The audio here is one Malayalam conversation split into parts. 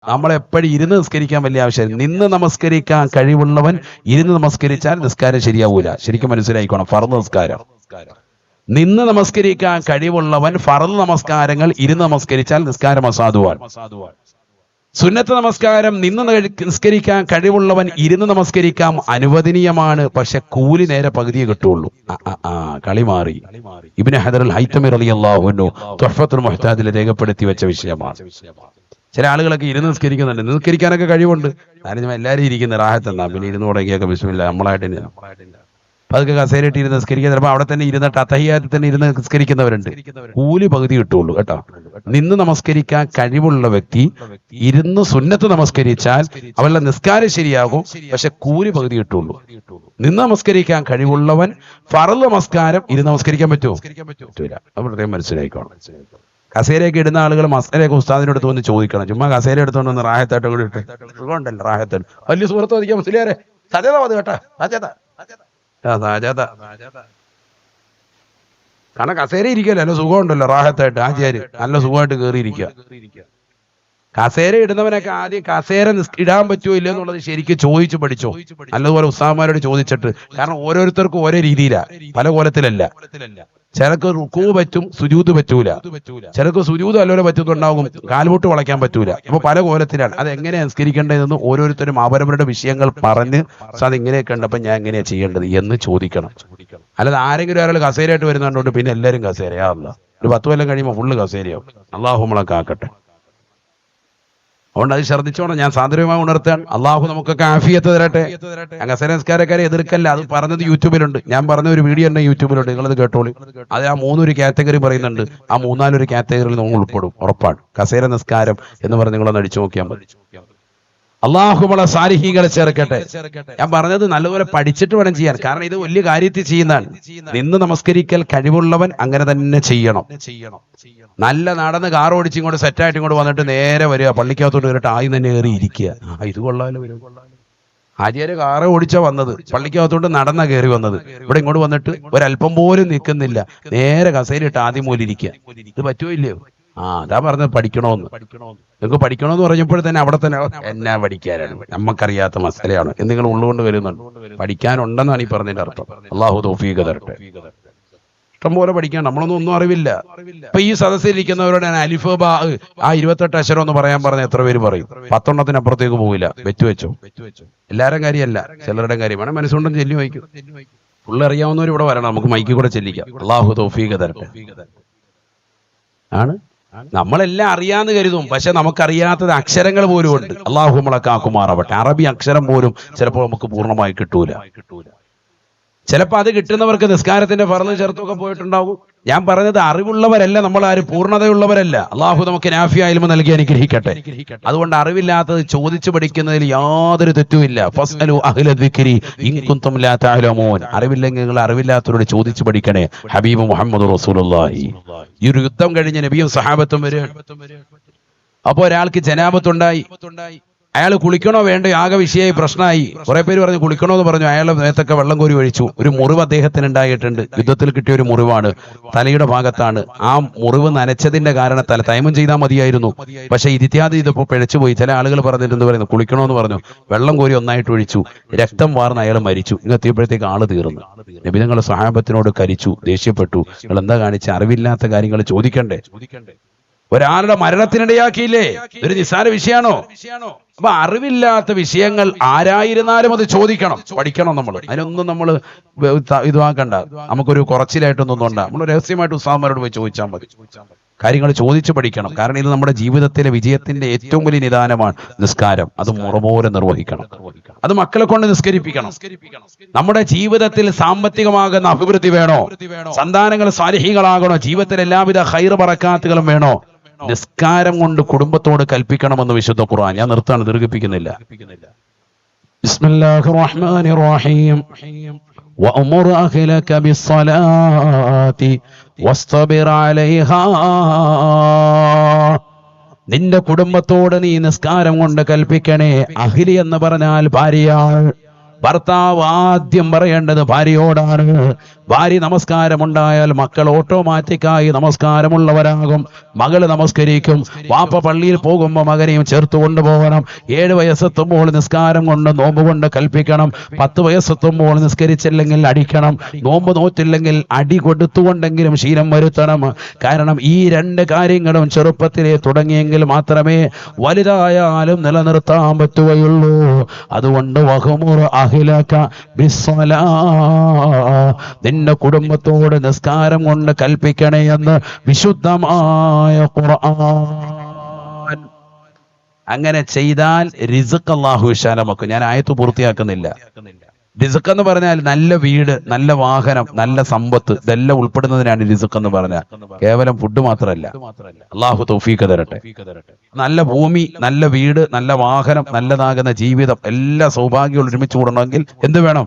നമ്മളെപ്പോഴും ഇരുന്ന് നിസ്കരിക്കാൻ വലിയ ആവശ്യമില്ല. നിന്ന് നമസ്കരിക്കാൻ കഴിവുള്ളവൻ ഇരുന്ന് നമസ്കരിച്ചാൽ നിസ്കാരം ശരിയാവൂല. ശരിക്കും മനസ്സിലായിക്കോണം. ഫർദ് നിസ്കാരം നിന്ന് നമസ്കരിക്കാൻ കഴിവുള്ളവൻ ഫർദ് നമസ്കാരങ്ങൾ ഇരുന്ന് നമസ്കരിച്ചാൽ നിസ്കാരം അസാധുവാണ്. സുന്നത്ത് നമസ്കാരം നിന്ന് നിസ്കരിക്കാൻ കഴിവുള്ളവൻ ഇരുന്ന് നമസ്കരിക്കാം, അനുവദനീയമാണ്. പക്ഷെ കൂലി നേരെ പകുതിയെ കിട്ടുള്ളൂ. കളി മാറി. ഇബ്നു ഹജർ അൽ ഹൈതമി റളിയല്ലാഹു അൻഹു തുഹ്ഫത്തുൽ മുഹ്താജിൽ രേഖപ്പെടുത്തി വെച്ച വിഷയമാണ്. ചില ആളുകളൊക്കെ ഇരുന്ന് നിസ്കരിക്കുന്നുണ്ട്, നിസ്കരിക്കാനൊക്കെ കഴിവുണ്ട്. കാരണം എല്ലാവരും ഇരിക്കുന്ന റാഹത്തെന്നാ, പിന്നെ ഇരുന്ന് തുടങ്ങിയൊക്കെ ബിസ്മില്ലാ നമ്മളായിട്ട് അതൊക്കെ കസേരയിട്ട് ഇരുന്ന് നിസ്കരിക്കാൻ ചിലപ്പോൾ അവിടെ തന്നെ ഇരുന്നിട്ട് അത്തഹിയ്യാത്തിൽ തന്നെ ഇരുന്ന് നിസ്കരിക്കുന്നവരുണ്ട്. കൂലി പകുതി കിട്ടുള്ളൂ കേട്ടോ. നിന്ന് നമസ്കരിക്കാൻ കഴിവുള്ള വ്യക്തി ഇരുന്ന് സുന്നത്ത് നമസ്കരിച്ചാൽ അവരുടെ നിസ്കാരം ശരിയാകും, പക്ഷെ കൂലി പകുതി കിട്ടുള്ളൂ. നിന്ന് നമസ്കരിക്കാൻ കഴിവുള്ളവൻ ഫർദ് നമസ്കാരം ഇരുന്ന് നമസ്കരിക്കാൻ പറ്റുമോ? പറ്റൂല. അത് പ്രത്യേകം മനസ്സിലായിക്കോണം. കസേരയൊക്കെ ഇടുന്ന ആളുകൾ മസലയൊക്കെ ഉസ്താദിനോട് തോന്നി ചോദിക്കണം. ചുമ്മാ കസേര എടുത്തോണ്ട് വന്ന് റാഹത്തായിട്ട് കൂടി ഇട്ട് സുഖമുണ്ടല്ലോ, റാഹത്തായിട്ട് വലിയ സുഹൃത്ത് വധിക്കാം മുസ്ലിയാരെ സജത മതി കേട്ടാ. കാരണം കസേര ഇരിക്കല്ലോ, നല്ല സുഖമുണ്ടല്ലോ, റാഹത്തായിട്ട് ആചാര് നല്ല സുഖമായിട്ട് കയറിയിരിക്കുക. കസേര ഇടുന്നവനൊക്കെ ആദ്യം കസേര ഇടാൻ പറ്റുമോ ഇല്ല എന്നുള്ളത് ശരിക്കും ചോദിച്ചു പഠിച്ചോ, നല്ലതുപോലെ ഉസ്താദന്മാരോട് ചോദിച്ചിട്ട്. കാരണം ഓരോരുത്തർക്കും ഓരോ രീതിയിലാ, പല കോലത്തിലല്ല. ചിലക്ക് റുക്കൂ പറ്റും, സുജൂദ് പറ്റൂല. ചിലക്ക് സുജൂദ് നല്ലപോലെ പറ്റുന്നുണ്ടാകും, കാൽമുട്ട് വളയ്ക്കാൻ പറ്റൂല. അപ്പൊ പല കോലത്തിലാണ്. അത് എങ്ങനെ നിസ്കരിക്കേണ്ടതെന്ന് ഓരോരുത്തരും അവരവരുടെ വിഷയങ്ങൾ പറഞ്ഞ് അത് ഇങ്ങനെയൊക്കെ ഉണ്ട്, അപ്പൊ ഞാൻ എങ്ങനെയാ ചെയ്യേണ്ടത് എന്ന് ചോദിക്കണം. അല്ലാതെ ആരെങ്കിലും ഒരാൾ കസേരയായിട്ട് വരുന്നുണ്ടോണ്ട് പിന്നെ എല്ലാവരും കസേരയാവില്ല. ഒരു 10 കൊല്ലം കഴിയുമ്പോൾ ഫുള്ള് കസേരയാവും. അള്ളാഹു നമ്മളെ കാക്കട്ടെ. അതുകൊണ്ട് അത് ശ്രദ്ധിച്ചോണം. ഞാൻ സാന്ദര്യമായി ഉണർത്താൻ. അള്ളാഹു നമുക്കൊക്കെ ആഫിയത്ത് തരട്ടെ. ഞാൻ കസേര നിസ്കാരക്കാരെ എതിർക്കല്ല. അത് പറഞ്ഞത് യൂട്യൂബിലുണ്ട്. ഞാൻ പറഞ്ഞ ഒരു വീഡിയോ ഉണ്ട് യൂട്യൂബിലുണ്ട്, നിങ്ങളത് കേട്ടോളി. അത് ആ 3 കാറ്റഗറി പറയുന്നുണ്ട്. ആ 3-4 കാറ്റഗറിയിൽ നമ്മൾ ഉൾപ്പെടും, ഉറപ്പാണ്. കസേര നിസ്കാരം എന്ന് പറഞ്ഞ് നിങ്ങളൊന്ന് അടിച്ചു നോക്കിയാൽ മതി. അള്ളാഹു നമ്മളെ സാലിഹീകളെ ചേർക്കട്ടെ. ഞാൻ പറഞ്ഞത് നല്ലപോലെ പഠിച്ചിട്ട് വേണം ചെയ്യാൻ. കാരണം ഇത് വലിയ കാര്യത്തിൽ ചെയ്യുന്നതാണ്. നിന്ന് നമസ്കരിക്കൽ കഴിവുള്ളവൻ അങ്ങനെ തന്നെ ചെയ്യണം. നല്ല നടന്ന് കാർ ഓടിച്ച് ഇങ്ങോട്ട് സെറ്റായിട്ട് ഇങ്ങോട്ട് വന്നിട്ട് നേരെ വരിക, പള്ളിക്കകത്തോട്ട് കയറിയിട്ട് ആയി തന്നെ കയറി ഇരിക്കുക. ഇത് കൊള്ളാലോ. ആര്യാര് കാറ് ഓടിച്ചാ വന്നത്, പള്ളിക്കകത്തോട്ട് നടന്നാ കയറി വന്നത്. ഇവിടെ ഇങ്ങോട്ട് വന്നിട്ട് ഒരല്പം പോലും നിൽക്കുന്നില്ല, നേരെ കസേരയിട്ട് ആദ്യം പോലെ ഇരിക്കുക. ഇത് പറ്റുമോ ഇല്ലയോ? അതാ പറഞ്ഞത് പഠിക്കണോന്ന്. നിങ്ങൾക്ക് പഠിക്കണമെന്ന് പറഞ്ഞപ്പോൾ തന്നെ അവിടെ തന്നെ എന്നാ പഠിക്കാനാണ്, നമുക്കറിയാത്ത മസലയാണ് എന്ന് നിങ്ങൾ ഉള്ളുകൊണ്ട് വരുന്നുണ്ട്. പഠിക്കാനുണ്ടെന്നാണ് ഈ പറഞ്ഞതിന്റെ അർത്ഥം. അള്ളാഹു തൗഫീഖ് തരട്ടെ. ഇഷ്ടംപോലെ പഠിക്കാൻ. ഒന്നും അറിവില്ല. ഇപ്പൊ ഈ സദസ്സിലിരിക്കുന്നവരോട് ഞാൻ അലിഫ് ബാ 28 അക്ഷരം ഒന്ന് പറയാൻ പറഞ്ഞ എത്ര പേര് പറയും? 10 അപ്പുറത്തേക്ക് പോവില്ല. വെച്ചോ. എല്ലാവരും കാര്യമല്ല, ചിലരുടെ കാര്യമാണ്. മനസ്സുകൊണ്ടും ചെല്ലി വായിക്കും. ഫുള്ള് അറിയാവുന്നവർ ഇവിടെ വരണം, നമുക്ക് മൈക്കിൽ കൂടെ ചെല്ലിക്കാം. അള്ളാഹു തൗഫീഖ് തരട്ടെ. ആണ് നമ്മളെല്ലാം അറിയാന്ന് കരുതും, പക്ഷെ നമുക്കറിയാത്തത് അക്ഷരങ്ങൾ പോലും ഉണ്ട്. അള്ളാഹു നമ്മളെ കാക്കുമാറാവട്ടെ. അറബി അക്ഷരം പോലും ചിലപ്പോൾ നമുക്ക് പൂർണ്ണമായി കിട്ടൂല. ചിലപ്പോൾ അത് കിട്ടുന്നവർക്ക് നിസ്കാരത്തിന്റെ ഫർള് ചേർത്തൊക്കെ പോയിട്ടുണ്ടാവും. ഞാൻ പറഞ്ഞത് അറിവുള്ളവരല്ല, നമ്മൾ ആരും പൂർണ്ണതയുള്ളവരല്ല. അള്ളാഹു നമുക്ക് നാഫിയ ഇൽമ നൽകി അനുഗ്രഹിക്കട്ടെ. അതുകൊണ്ട് അറിവില്ലാത്തത് ചോദിച്ചു പഠിക്കുന്നതിൽ യാതൊരു തെറ്റുമില്ല. ഫസ്അലു അഹ്ല ദിക്രി ഇൻ കുൻതും ലാ തഅലമൂൻ. അറിവില്ലെങ്കിൽ നിങ്ങൾ അറിവില്ലാത്തവരോട് ചോദിച്ചു പഠിക്കണേ. ഹബീബ് മുഹമ്മദ് റസൂലുള്ളാഹി. ഈ ഒരു യുദ്ധം കഴിഞ്ഞ് നബിയും സഹാബത്തും വരികയാണ്. അപ്പൊ ഒരാൾക്ക് ജനാബത്തുണ്ടായി. അയാൾ കുളിക്കണോ വേണ്ടോ ആകെ വിഷയമായി പ്രശ്നമായി. കുറെ പേര് പറഞ്ഞു കുളിക്കണോന്ന് പറഞ്ഞു. അയാളുടെ നേരത്തൊക്കെ വെള്ളം കോരി ഒഴിച്ചു. ഒരു മുറിവ് അദ്ദേഹത്തിന് ഉണ്ടായിട്ടുണ്ട്. യുദ്ധത്തിൽ കിട്ടിയ ഒരു മുറിവാണ്, തലയുടെ ഭാഗത്താണ്. ആ മുറിവ് നനച്ചതിന്റെ കാരണത്താൽ തൈമം ചെയ്താൽ മതിയായിരുന്നു, പക്ഷെ ഇരിത്യാദി ഇതിപ്പോ പിഴച്ചുപോയി. ചില ആളുകൾ പറഞ്ഞിട്ട് പറയുന്നു കുളിക്കണോന്ന് പറഞ്ഞു, വെള്ളം കോരി ഒന്നായിട്ട് ഒഴിച്ചു, രക്തം വാർന്ന് അയാൾ മരിച്ചു. ഇങ്ങെത്തിയപ്പോഴത്തേക്ക് ആള് തീർന്നു. നബി തങ്ങൾ സഹാബത്തിനോട് കരിച്ചു, ദേഷ്യപ്പെട്ടു. നിങ്ങൾ എന്താ കാണിച്ച? അറിവില്ലാത്ത കാര്യങ്ങൾ ചോദിക്കണ്ടേ? ഒരാളുടെ മരണത്തിനിടയാക്കിയില്ലേ? ഒരു നിസ്സാര വിഷയമാണോ? അപ്പൊ അറിവില്ലാത്ത വിഷയങ്ങൾ ആരായിരുന്നാലും അത് ചോദിക്കണം, പഠിക്കണം. നമ്മൾ അതിനൊന്നും നമ്മൾ ഇതാക്കണ്ട. നമുക്കൊരു കുറച്ചിലായിട്ടൊന്നും ഉണ്ടാ. നമ്മൾ രഹസ്യമായിട്ട് ഉസ്താദന്മാരോട് പോയി ചോദിച്ചാൽ മതി. കാര്യങ്ങൾ ചോദിച്ചു പഠിക്കണം. കാരണം ഇത് നമ്മുടെ ജീവിതത്തിലെ വിജയത്തിന്റെ ഏറ്റവും വലിയ നിദാനമാണ് നിസ്കാരം. അത് മുറപോലെ നിർവഹിക്കണം. അത് മക്കളെ കൊണ്ട് നിസ്കരിപ്പിക്കണം. നമ്മുടെ ജീവിതത്തിൽ സാമ്പത്തികമാകുന്ന അഭിവൃദ്ധി വേണോ? സന്താനങ്ങൾ സാലിഹീകളാകണോ? ജീവിതത്തിൽ എല്ലാവിധ ഖൈർ ബറക്കാത്തുകളും വേണോ? നിസ്കാരം കൊണ്ട് കുടുംബത്തോട് കൽപ്പിക്കണമെന്ന് വിശുദ്ധ ഖുർആൻ. ഞാൻ നിർത്താണ്, ദീർഘിപ്പിക്കുന്നില്ല. ബിസ്മില്ലാഹിർ റഹ്മാനിർ റഹീം. വഅമുർ അഹ്ലക ബിസ്സലാത്തി വസ്തബിർ അലൈഹാ. നിന്റെ കുടുംബത്തോട് നീ നിസ്കാരം കൊണ്ട് കൽപ്പിക്കണേ. അഹ്ലി എന്ന് പറഞ്ഞാൽ ഭാര്യയാണ്. ഭർത്താവ് ആദ്യം പറയേണ്ടത് ഭാര്യയോടാണ്. ഭാര്യ നമസ്കാരമുണ്ടായാൽ മക്കൾ ഓട്ടോമാറ്റിക്കായി നമസ്കാരമുള്ളവരാകും. മകള് നമസ്കരിക്കും. വാപ്പ പള്ളിയിൽ പോകുമ്പോൾ മകനെയും ചേർത്ത് കൊണ്ടുപോകണം. 7 വയസ്സെത്തുമ്പോൾ നിസ്കാരം കൊണ്ട് നോമ്പ് കൊണ്ട് കൽപ്പിക്കണം. 10 വയസ്സെത്തുമ്പോൾ നിസ്കരിച്ചില്ലെങ്കിൽ അടിക്കണം. നോമ്പ് നോറ്റില്ലെങ്കിൽ അടി കൊടുത്തുകൊണ്ടെങ്കിലും ശീലം വരുത്തണം. കാരണം ഈ 2 കാര്യങ്ങളും ചെറുപ്പത്തിലെ തുടങ്ങിയെങ്കിൽ മാത്രമേ വലുതായാലും നിലനിർത്താൻ പറ്റുകയുള്ളൂ. അതുകൊണ്ട് വഹുമുർ അഹ്ലക ബിസ്സലാ, നിന്റെ കുടുംബത്തോട് നിസ്കാരം കൊണ്ട് കൽപ്പിക്കണേ എന്ന് വിശുദ്ധമായ ഖുർആൻ. അങ്ങനെ ചെയ്താൽ റിസ്ക് അല്ലാഹു വിശാലമാക്കും. ഞാൻ ആയത്ത് പൂർത്തിയാക്കുന്നില്ല. റിസ്ക് എന്ന് പറഞ്ഞാൽ നല്ല വീട്, നല്ല വാഹനം, നല്ല സമ്പത്ത്, ഇതെല്ലാം ഉൾപ്പെടുന്നതിനാണ് റിസ്ക് എന്ന് പറഞ്ഞാൽ. കേവലം ഫുഡ് മാത്രമല്ല. അള്ളാഹു തൗഫീഖ് തരട്ടെ. നല്ല ഭൂമി, നല്ല വീട്, നല്ല വാഹനം, നല്ലതാകുന്ന ജീവിതം, എല്ലാ സൗഭാഗ്യവും ഒരുമിച്ച് കൂടണമെങ്കിൽ എന്ത് വേണം?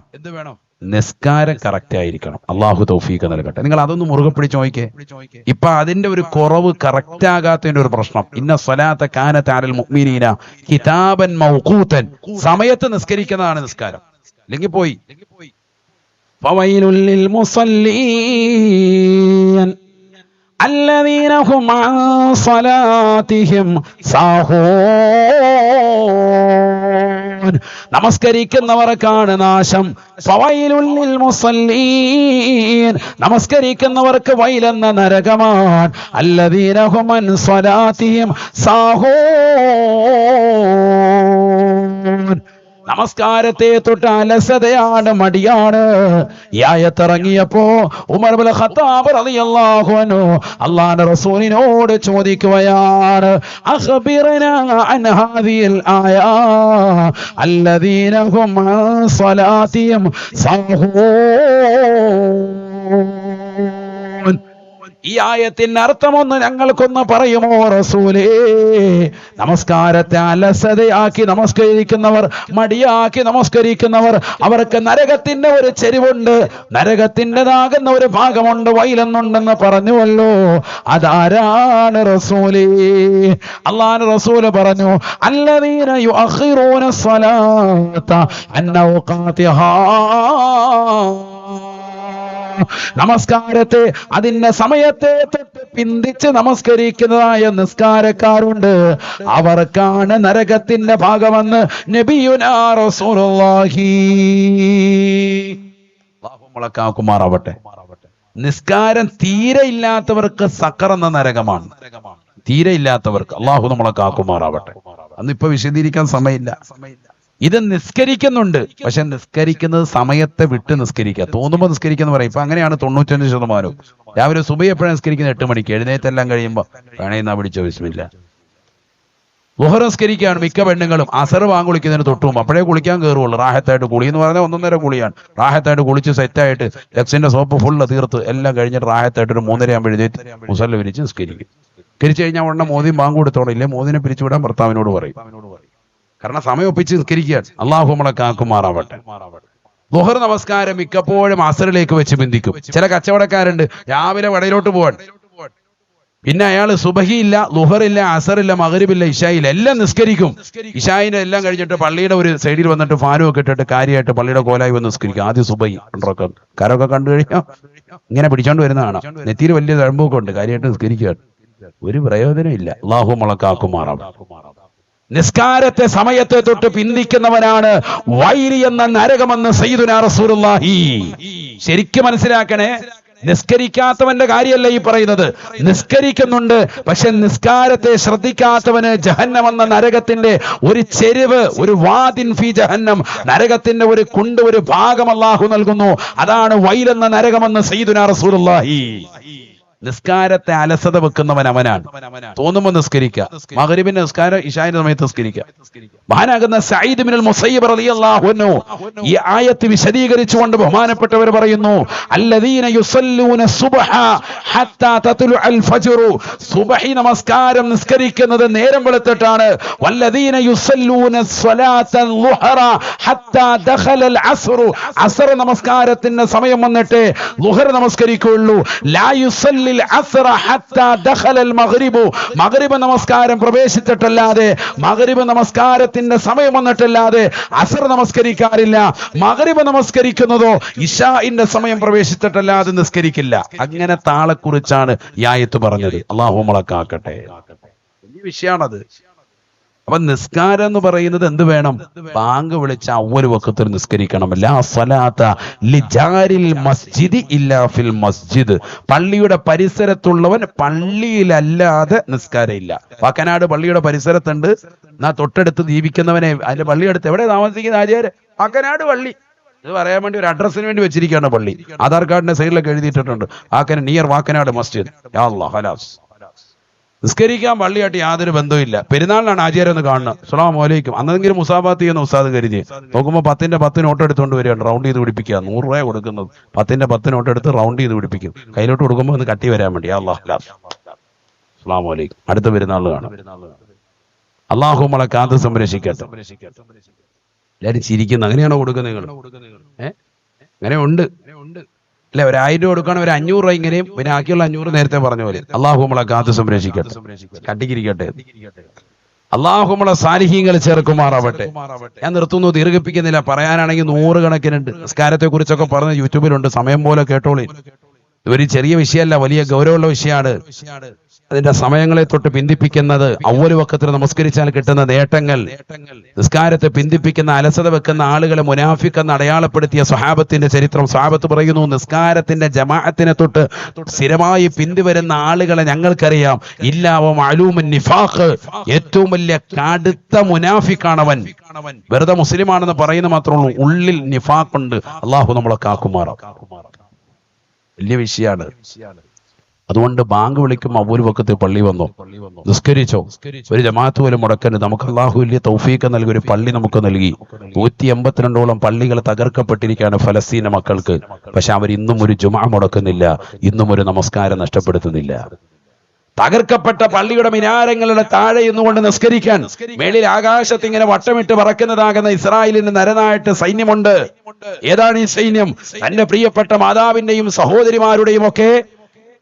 നിസ്കാരം കറക്റ്റ് ആയിരിക്കണം. അള്ളാഹു തൗഫീഖ് നൽകട്ടെ. നിങ്ങൾ അതൊന്ന് മുറുകെ പിടിച്ച് നോക്കിയേ. ഇപ്പൊ അതിന്റെ ഒരു കുറവ്, കറക്റ്റ് ആകാത്തതിന്റെ ഒരു പ്രശ്നം. ഇന്ന സ്വലാത്ത കാനത അലൽ മുഅ്മിനീന കിതാബൻ മൗഖൂതൻ, സമയത്ത് നിസ്കരിക്കുന്നതാണ് നിസ്കാരം. അല്ലെങ്കിൽ പോയി. ഫവൈലുൽ ലിൽ മുസല്ലീൻ അല്ലദീന ഹും അൻ സ്വലാത്തിഹിം സാഹൂൻ, നമസ്കരിക്കുന്നവർക്കാണ് നാശം. ഫവൈലുൽ ലിൽ മുസല്ലീൻ, നമസ്കരിക്കുന്നവർക്ക് വൈലെന്ന നരകമാണ്. അല്ലദീന ഹും അൻ സ്വലാത്തിഹിം സാഹൂൻ, നമസ്കാരത്തെ തൊട്ട് അലസതയാണ്, മടിയാണ്. ഈ ആയത്തിറങ്ങിയപ്പോ ഉമർ ഇബ്നുൽ ഖത്താബ് റളിയല്ലാഹു അൻഹു അല്ലാഹുവിന്റെ റസൂലിനോട് ചോദിക്കുകയാണ്, അഖ്ബിർനാ അൻ ഹാദിഹിൽ ആയ അല്ലദീന ഹും അൻ സ്വലാത്തിഹിം സാഹൂൻ. ഈ ആയത്തിന്റെ അർത്ഥമൊന്ന് ഞങ്ങൾക്കൊന്ന് പറയുമോ റസൂലേ? നമസ്കാരത്തെ അലസതയാക്കി നമസ്കരിക്കുന്നവർ, മടിയാക്കി നമസ്കരിക്കുന്നവർ, അവർക്ക് നരകത്തിന്റെ ഒരു ചെരിവുണ്ട്, നരകത്തിൻ്റെതാകുന്ന ഒരു ഭാഗമുണ്ട്, വൈലെന്നുണ്ടെന്ന് പറഞ്ഞുവല്ലോ. അതാരാണ് റസൂലേ? അല്ലാഹുവിന്റെ റസൂല് പറഞ്ഞു, അല്ലദീന യുഅഖിറൂന സ്വലാത്ത അൻ ഔഖാതിഹാ, നമസ്കാരത്തെ അതിന്റെ സമയത്തെ തൊട്ട് പിന്തിച്ച് നമസ്കരിക്കുന്നതായ നിസ്കാരക്കാരുണ്ട്. അവർക്കാണ് നരകത്തിന്റെ ഭാഗമെന്ന് നബിയുനാ റസൂലുള്ളാഹി. അല്ലാഹുമ്മളക്കാക്കുമാറാവട്ടെ. നിസ്കാരം തീരെ ഇല്ലാത്തവർക്ക് സഖർ എന്ന നരകമാണ്. തീരെ ഇല്ലാത്തവർക്ക്. അല്ലാഹു നമ്മളെ കാക്കുമാറാവട്ടെ. അന്നിപ്പോ വിശദീകരിക്കാൻ സമയമില്ല. ഇത് നിസ്കരിക്കുന്നുണ്ട്, പക്ഷെ നിസ്കരിക്കുന്നത് സമയത്തെ വിട്ട് നിസ്കരിക്കുക. തോന്നുമ്പോൾ നിസ്കരിക്കുന്ന പറയും. ഇപ്പൊ അങ്ങനെയാണ് 95%. രാവിലെ സുബഹി എപ്പോഴാണ് നിസ്കരിക്കുന്നത്? 8 മണിക്ക്. എഴുന്നേറ്റെല്ലാം കഴിയുമ്പോൾ വേണേന്നാ പിടിച്ചോ ബിസ്മില്ല. ളുഹർ നിസ്കരിക്കുകയാണ് മിക്ക പെണ്ണുങ്ങളും. അസർ വാങ്ങ് കുളിക്കുന്നതിന് തൊട്ട് മുമ്പ്. അപ്പോഴേ കുളിക്കാൻ കയറുള്ളൂ. റാഹത്തായിട്ട് കുളി എന്ന് പറഞ്ഞാൽ 1.5 കുളിയാണ്. റാഹത്തായിട്ട് കുളിച്ച് സെറ്റായിട്ട് ലെക്സിന്റെ സോപ്പ് ഫുള്ള് തീർത്ത് എല്ലാം കഴിഞ്ഞിട്ട് റാഹത്തായിട്ട് ഒരു 3:30 ആകുമ്പോൾ എഴുന്നേറ്റ് മുസല്ല വിരിച്ച് നിസ്കരിക്കും. തിരിച്ചു കഴിഞ്ഞാൽ ഉടനെ മോദിയും ബാങ്ക് കൊടുത്തോളം. ഇല്ലേ മോദിനെ പിരിച്ചുവിടാൻ ഭർത്താവിനോട് പറയും. കാരണം സമയം ഒപ്പിച്ച് നിസ്കരിക്കുകയാണ്. അള്ളാഹു നമ്മളെ കാക്കുമാറാവട്ടെ. ളുഹർ നമസ്കാരം മിക്കപ്പോഴും അസറിലേക്ക് വെച്ച് ബന്ധിക്കും. ചില കച്ചവടക്കാരുണ്ട്, രാവിലെ വടയിലോട്ട് പോവാൻ, പിന്നെ അയാൾ സുബഹിയില്ല, ളുഹറില്ല, അസറില്ല, മഗ്രിബില്ല, ഇശായില്ല, എല്ലാം നിസ്കരിക്കും. ഇശായിന്റെ എല്ലാം കഴിഞ്ഞിട്ട് പള്ളിയുടെ ഒരു സൈഡിൽ വന്നിട്ട് ഫാനുമൊക്കെ ഇട്ടിട്ട് കാര്യമായിട്ട് പള്ളിയുടെ കോലായി വന്ന് നിസ്കരിക്കും. ആദ്യം സുബഹി കരമൊക്കെ കണ്ടു കഴിഞ്ഞാൽ ഇങ്ങനെ പിടിച്ചോണ്ട് വരുന്നതാണ്. നെറ്റിയിൽ വലിയ തഴമ്പൊക്കെ ഉണ്ട്, കാര്യമായിട്ട് നിസ്കരിക്കുകയാണ്. ഒരു പ്രയോജനം ഇല്ല. അള്ളാഹു മുളക്കാക്കുമാറാവും. നിസ്കാരത്തെ സമയത്തെ തൊട്ട് പിന്തിക്കുന്നവനാണ് വൈരി എന്ന നരകമെന്ന് സയ്യിദുനാ റസൂലുള്ളാഹി. ശരിക്കും മനസ്സിലാക്കണേ. നിസ്കരിക്കാത്തവന്റെ കാര്യമല്ല ഈ പറയുന്നത്. നിസ്കരിക്കുന്നുണ്ട്, പക്ഷെ നിസ്കാരത്തെ ശ്രദ്ധിക്കാത്തവന് ജഹന്നം എന്ന നരകത്തിന്റെ ഒരു ചെരിവ്, ഒരു വാദിൻ ഫി ജഹന്നം, നരകത്തിന്റെ ഒരു കുണ്ട്, ഒരു ഭാഗം അല്ലാഹു നൽകുന്നു. അതാണ് വൈലെന്ന നരകമെന്ന് സയ്യിദുനാ റസൂലുള്ളാഹി. നിസ്കാരത്തെ അലസത വെക്കുന്നവൻ അവനാണ്. തോന്നുമ്പോൾ നിസ്കരിക്കുക. മഗ്രിബിന്റെ നിസ്കാരം ഇശാന്റെ സമയത്ത് നിസ്കരിക്കുക. മഹാനാകുന്ന സഈദ് ഇബ്നുൽ മുസയ്യിബ് റളിയല്ലാഹു അൻഹു ഈ ആയത്ത് വിശദീകരിച്ചുകൊണ്ട് ബഹുമാനപ്പെട്ടവർ പറയുന്നു, അല്ലദീന യുസല്ലൂന സുബ്ഹ ഹത്താ തത്ലുഅൽ ഫജ്ർ, സുബ്ഹി നമസ്കാരം നിസ്കരിക്കുന്നത് നേരം വെളുത്തിട്ടാണ്. വല്ലദീന യുസല്ലൂന സ്വലാത്തൽ ളുഹറ ഹത്താ ദഖലൽ അസ്ർ, അസ്ർ നമസ്കാരത്തിന്റെ സമയം വന്നിട്ട് ളുഹർ നമസ്കരിക്കുകയുള്ളൂ. ലാ യുസല്ലി യുസല്ലിൽ അസ്റ ഹത്താ ദഖലൽ മഗ്രിബു, മഗ്രിബ് നമസ്കാരം പ്രവേശിച്ചിട്ടല്ലാതെ, മഗ്രിബ് നമസ്കാരത്തിന്റെ സമയം വന്നിട്ടല്ലാതെ അസ്ർ നമസ്കരിക്കാറില്ല. മഗ്രിബ് നമസ്കരിക്കുന്നതോ ഇശാഇന്റെ സമയം പ്രവേശിച്ചിട്ടല്ലാതെ നിസ്കരിക്കില്ല. അങ്ങനെ താളെക്കുറിച്ചാണ് ഈ ആയത്ത് പറഞ്ഞത്. അല്ലാഹു നമ്മളെ കാക്കട്ടെ. വലിയ വിഷയമാണത്. അപ്പൊ നിസ്കാരം എന്ന് പറയുന്നത് എന്ത് വേണം? ബാങ്ക് വിളിച്ച അവ്വൽ വഖത്തിൽ നിസ്കരിക്കണം. ലാ സ്വലാത്ത ലിജാരിൽ മസ്ജിദി ഇല്ലാ ഫിൽ മസ്ജിദ്, പള്ളിയുടെ പരിസരത്തുള്ളവൻ പള്ളിയിലല്ലാതെ നിസ്കാരം ഇല്ല. വാക്കനാട് പള്ളിയുടെ പരിസരത്തുണ്ട്, എന്നാ തൊട്ടടുത്ത് ജീവിക്കുന്നവനെ അതിന്റെ പള്ളിയെടുത്ത് എവിടെ താമസിക്കുന്ന ആചാര്യ വാക്കനാട് പള്ളി ഇത് പറയാൻ വേണ്ടി ഒരു അഡ്രസ്സിന് വേണ്ടി വെച്ചിരിക്കുകയാണ് പള്ളി. ആധാർ കാർഡിന്റെ സൈഡിലൊക്കെ എഴുതിയിട്ടുണ്ട് നിയർ വാക്കനാട് മസ്ജിദ്. യാ അല്ലാഹ് ഹലാസ്. നിസ്കരിക്കാൻ പള്ളിയായിട്ട് യാതൊരു ബന്ധവുമില്ല. പെരുന്നാളിനാണ് ആചാര്യം ഒന്ന് കാണുന്നത്. അസ്സലാമു അലൈക്കും. അന്നെങ്കിലും മുസാഫാത്ത് ചെയ്യുന്ന ഉസ്താദ് കരുതി നോക്കുമ്പോൾ 10 നോട്ട് എടുത്തുകൊണ്ട് വരികയാണ്. റൗണ്ട് ചെയ്ത് പിടിപ്പിക്കുക. 100 രൂപ കൊടുക്കുന്നത്. 10 നോട്ട് എടുത്ത് റൗണ്ട് ചെയ്ത് പിടിപ്പിക്കും. കയ്യിലോട്ട് കൊടുക്കുമ്പോൾ ഒന്ന് കട്ടി വരാൻ വേണ്ടി. അസ്സലാമു അലൈക്കും. അടുത്ത പെരുന്നാൾ കാണാം. അള്ളാഹു നമ്മളെ കാത്ത് സംരക്ഷിക്കട്ടെ. എല്ലാവരും ചിരിക്കുന്നു. അങ്ങനെയാണോ കൊടുക്കുന്നത് നിങ്ങൾ? അങ്ങനെ ഉണ്ട് അല്ലെ? 1000 രൂപ കൊടുക്കണം, 500 രൂപ ഇങ്ങനെയും, പിന്നെ ബാക്കിയുള്ള 500 നേരത്തെ പറഞ്ഞ പോലെ. അള്ളാഹു നമ്മളെ കാത്ത് സംരക്ഷിക്കട്ടെ, കട്ടിക്കിരിക്കട്ടെ. അള്ളാഹു നമ്മളെ സാലിഹീങ്ങൾ ചേർക്കുമാറാവട്ടെ. ഞാൻ നിർത്തുന്നു, ദീർഘിപ്പിക്കുന്നില്ല. പറയാനാണെങ്കിൽ 100 കണക്കിനുണ്ട്. നിസ്കാരത്തെ കുറിച്ചൊക്കെ പറഞ്ഞ് യൂട്യൂബിലുണ്ട്, സമയം പോലെ കേട്ടോളി. ഇതൊരു ചെറിയ വിഷയമല്ല, വലിയ ഗൗരവമുള്ള വിഷയമാണ്. അതിന്റെ സമയങ്ങളെ തൊട്ട് പിന്തിപ്പിക്കുന്നത്, അവ്വൽ വഖത്തിൽ നമസ്കരിച്ചാൽ കിട്ടുന്ന നേട്ടങ്ങൾ, നിസ്കാരത്തെ പിന്തിപ്പിക്കുന്ന അലസത വെക്കുന്ന ആളുകളെ മുനാഫിഖ് എന്ന് അടയാളപ്പെടുത്തിയ സ്വഹാബത്തിന്റെ ചരിത്രം. സ്വഹാബത്ത് പറയുന്നു, നിസ്കാരത്തിന്റെ ജമാഅത്തിനെ തൊട്ട് സ്ഥിരമായി പിന്തുവരുന്ന ആളുകളെ ഞങ്ങൾക്കറിയാം. ഇല്ലാവ മഅലൂമുൻ നിഫാഖ്, ഏറ്റവും വലിയ കടുത്ത മുനാഫിഖാണവൻ. വെറുതെ മുസ്ലിമാണെന്ന് പറയുന്ന മാത്രമേ ഉള്ളൂ, ഉള്ളിൽ നിഫാഖ് ഉണ്ട്. അള്ളാഹു നമ്മളെ കാക്കുമാറാം. വലിയ വിഷയമാണ്. അതുകൊണ്ട് ബാങ്ക് വിളിക്കുമ്പോൾ അവ്വൽ വഖത്തിൽ പള്ളി വന്നോ, നിസ്കരിച്ചോ, ഒരു ജമാഅത്ത് പോലും മുടക്കരുത്. നമുക്ക് അള്ളാഹു വലിയ തൗഫീഖ് നൽകി ഒരു പള്ളി നമുക്ക് നൽകി. 182ഓളം പള്ളികൾ തകർക്കപ്പെട്ടിരിക്കുകയാണ് ഫലസ്തീന മക്കൾക്ക്. പക്ഷെ അവർ ഇന്നും ഒരു ജുമാ മുടക്കുന്നില്ല, ഇന്നും ഒരു നമസ്കാരം നഷ്ടപ്പെടുത്തുന്നില്ല. തകർക്കപ്പെട്ട പള്ളിയുടെ മിനാരങ്ങളുടെ താഴെ ഇന്നുകൊണ്ട് നിസ്കരിക്കാൻ മേളിൽ ആകാശത്ത് ഇങ്ങനെ വട്ടമിട്ട് പറക്കുന്നതാകുന്ന ഇസ്രായേലിന് നരനായിട്ട് സൈന്യമുണ്ട്. ഏതാണ് ഈ സൈന്യം? തന്റെ പ്രിയപ്പെട്ട മാതാവിന്റെയും സഹോദരിമാരുടെയും ഒക്കെ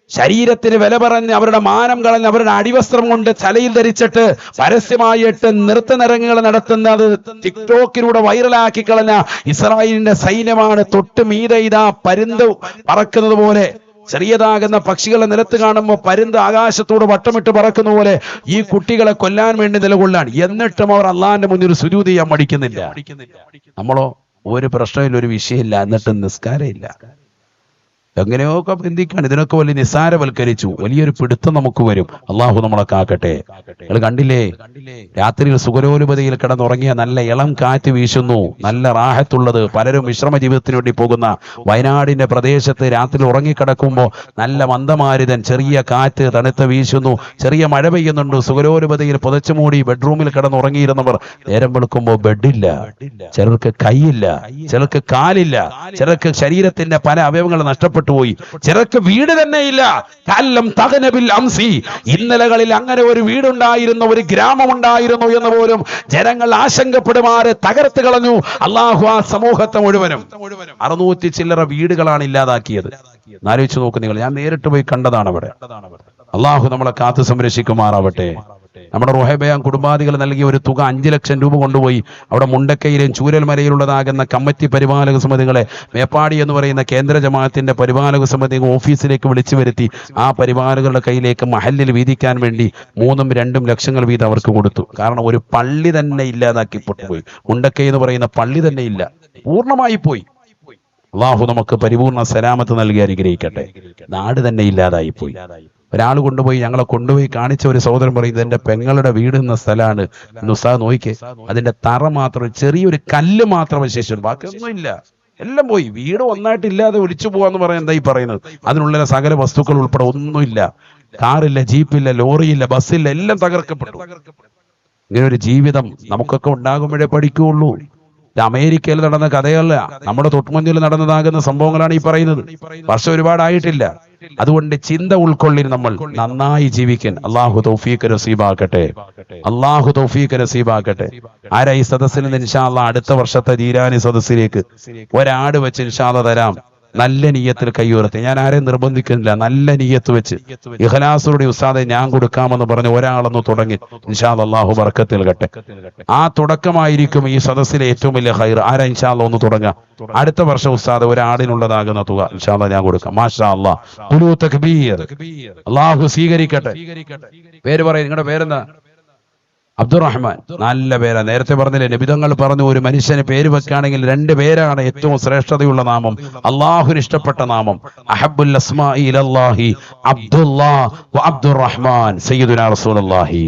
ശരീരത്തിന് വില പറഞ്ഞ്, അവരുടെ മാനം കളഞ്ഞ്, അവരുടെ അടിവസ്ത്രം കൊണ്ട് തലയിൽ ധരിച്ചിട്ട് പരസ്യമായിട്ട് നൃത്തനിരങ്ങുകൾ നടത്തുന്നത് ടിക്ടോക്കിലൂടെ വൈറലാക്കി കളഞ്ഞ ഇസ്രായേലിന്റെ സൈന്യമാണ്. തൊട്ട് മീതെ ഇതാ പരുന്ത് പറക്കുന്നത് പോലെ, ചെറിയതാകുന്ന പക്ഷികളെ നിലത്ത് കാണുമ്പോൾ പരുന്ത് ആകാശത്തോട് വട്ടമിട്ട് പറക്കുന്ന പോലെ ഈ കുട്ടികളെ കൊല്ലാൻ വേണ്ടി നിലകൊള്ളാൻ. എന്നിട്ടും അവർ അള്ളാന്റെ മുന്നിൽ സുജൂദ് ചെയ്യാൻ മടിക്കുന്നില്ല. നമ്മളോ ഒരു പ്രശ്നമില്ല, ഒരു വിഷയമില്ല, എന്നിട്ട് നിസ്കാരമില്ല. എങ്ങനെയൊക്കെ ചിന്തിക്കാണ്. ഇതിനൊക്കെ വലിയ നിസ്സാരവൽക്കരിച്ചു. വലിയൊരു പിടുത്തം നമുക്ക് വരും. അള്ളാഹു നമ്മളെ കാക്കട്ടെ. നിങ്ങൾ കണ്ടില്ലേ, രാത്രിയിൽ സുഖലോലുപതയിൽ കിടന്നുറങ്ങിയ നല്ല ഇളം കാറ്റ് വീശുന്നു, നല്ല റാഹത്തുള്ളത്. പലരും വിശ്രമ ജീവിതത്തിന് വേണ്ടി പോകുന്ന വയനാടിന്റെ പ്രദേശത്ത് രാത്രി ഉറങ്ങിക്കിടക്കുമ്പോൾ നല്ല മന്ദമാരുതൻ, ചെറിയ കാറ്റ് തണുത്ത വീശുന്നു, ചെറിയ മഴ പെയ്യുന്നുണ്ട്. സുഖലോലുപതയിൽ പുതച്ചു മൂടി ബെഡ്റൂമിൽ കിടന്നുറങ്ങിയിരുന്നവർ നേരം വെളുക്കുമ്പോൾ ബെഡില്ല, ചിലർക്ക് കൈയില്ല, ചിലർക്ക് കാലില്ല, ചിലർക്ക് ശരീരത്തിന്റെ പല അവയവങ്ങൾ നഷ്ടപ്പെട്ടു പോയി, ചിലർക്ക് വീട് തന്നെ ഇല്ല. കാലം തകനബിൽ അംസി, ഇന്നലകളിൽ അങ്ങനെ ഒരു വീടുണ്ടായിരുന്നു, ഒരു ഗ്രാമമുണ്ടായിരുന്നു എന്ന് പോലും ജനങ്ങൾ ആശങ്കപ്പെടുമാറ് തകർത്ത് കളഞ്ഞു അള്ളാഹു ആ സമൂഹത്തെ മുഴുവനും. 600 ചില്ലറ വീടുകളാണ് ഇല്ലാതാക്കിയത്. ആലോചിച്ച് നോക്ക് നിങ്ങൾ. ഞാൻ നേരിട്ട് പോയി കണ്ടതാണ് അവിടെ. അള്ളാഹു നമ്മളെ കാത്ത് സംരക്ഷിക്കുമാറാവട്ടെ. നമ്മുടെ റുഹൈബയാൻ കുടുംബാദികൾ നൽകിയ ഒരു തുക 5 ലക്ഷം രൂപ കൊണ്ടുപോയി അവിടെ മുണ്ടക്കയിലെയും ചൂരൽമലയിലുള്ളതാകുന്ന കമ്മിറ്റി പരിപാലക സമിതികളെ, മേപ്പാടി എന്ന് പറയുന്ന കേന്ദ്ര ജമാഅത്തിന്റെ പരിപാലക സമിതി ഓഫീസിലേക്ക് വിളിച്ചു വരുത്തി ആ പരിപാലകരുടെ കയ്യിലേക്ക് മഹല്ലിൽ വീതിക്കാൻ വേണ്ടി 3-2 ലക്ഷങ്ങൾ വീതം അവർക്ക് കൊടുത്തു. കാരണം ഒരു പള്ളി തന്നെ ഇല്ലാതാക്കി പൊട്ടുപോയി. മുണ്ടക്കൈ എന്ന് പറയുന്ന പള്ളി തന്നെ ഇല്ല, പൂർണ്ണമായി പോയി. അള്ളാഹു നമുക്ക് പരിപൂർണ സലാമത്ത് നൽകി അനുഗ്രഹിക്കട്ടെ. നാട് തന്നെ ഇല്ലാതായി പോയി. ഒരാൾ കൊണ്ടുപോയി, ഞങ്ങളെ കൊണ്ടുപോയി കാണിച്ച ഒരു സഹോദരൻ പറയും, ഇതെന്റെ പെങ്ങളുടെ വീട് എന്ന സ്ഥലമാണ്. ഉസ്താദ് നോക്കിക്കേ, അതിന്റെ തറ മാത്രം, ചെറിയൊരു കല്ല് മാത്രം ശേഷം, ബാക്കിയൊന്നും ഇല്ല, എല്ലാം പോയി. വീട് ഒന്നായിട്ടില്ലാതെ ഒലിച്ചു പോവാന്ന് പറയാൻ എന്തായി പറയുന്നത്? അതിനുള്ള സകല വസ്തുക്കൾ ഉൾപ്പെടെ ഒന്നുമില്ല. കാറില്ല, ജീപ്പില്ല, ലോറിയില്ല, ബസ്സില്ല, എല്ലാം തകർക്കപ്പെട്ടു. ഇങ്ങനെ ഒരു ജീവിതം നമുക്കൊക്കെ ഉണ്ടാകുമ്പോഴേ പഠിക്കുകയുള്ളൂ. അമേരിക്കയിൽ നടന്ന കഥയല്ല, നമ്മുടെ തൊട്ടുമുന്നിൽ നടന്നതാകുന്ന സംഭവങ്ങളാണ് ഈ പറയുന്നത്. വർഷം ഒരുപാടായിട്ടില്ല. അതുകൊണ്ട് ചിന്ത ഉൾക്കൊള്ളി നമ്മൾ നന്നായി ജീവിക്കാൻ അള്ളാഹു തൗഫീഖ് നസീബാക്കട്ടെ. അള്ളാഹു തൗഫീഖ് നസീബാക്കട്ടെ. ആരാ ഈ സദസ്സിൽ നിന്ന് ഇൻഷാ അല്ലാഹ് അടുത്ത വർഷത്തെ ജീരാനി സദസ്സിലേക്ക് ഒരാട് വെച്ച് ഇൻഷാ അല്ലാഹ് തരാം. നല്ല നിയ്യത്തിൽ കൈയുയർത്തി. ഞാൻ ആരെയും നിർബന്ധിക്കുന്നില്ല. നല്ല നിയ്യത്ത് വെച്ച് ഇഖ്ലാസോടെ ഉസ്താദെ ഞാൻ കൊടുക്കാമെന്ന് പറഞ്ഞ് ഒരാളൊന്ന് തുടങ്ങി. ഇൻഷാ അല്ലാഹ് അല്ലാഹു ബർക്കത്ത് നൽകട്ടെ. ആ തുടക്കമായിരിക്കും ഈ സദസ്സിലെ ഏറ്റവും വലിയ ഖൈർ. ആരാ ഇൻഷാ അല്ലാഹ് ഒന്ന് തുടങ്ങാം. അടുത്ത വർഷം ഉസ്താദ് ഒരാടിനുള്ളതാകുന്ന തുക ഇൻഷാ അല്ലാഹ് ഞാൻ കൊടുക്കാം. മാഷാ അല്ലാഹ്. ഖുലൂ തക്ബീർ. അല്ലാഹു സ്വീകരിക്കട്ടെ. പേര് പറയും. നിങ്ങളുടെ പേരെന്താ? അബ്ദുറഹ്മാൻ. നല്ല പേരാ. നേരത്തെ പറഞ്ഞില്ലേ, നബിതങ്ങൾ പറഞ്ഞു ഒരു മനുഷ്യന് പേര് വെക്കുകയാണെങ്കിൽ 2 പേരാണ് ഏറ്റവും ശ്രേഷ്ഠതയുള്ള നാമം, അള്ളാഹുവിന് ഇഷ്ടപ്പെട്ട നാമം. അഹബ്ബുൽ അസ്മാഇ ഇലല്ലാഹി അബ്ദുല്ലാഹ് വ അബ്ദുറഹ്മാൻ സയ്യിദുനാ റസൂലുള്ളാഹി.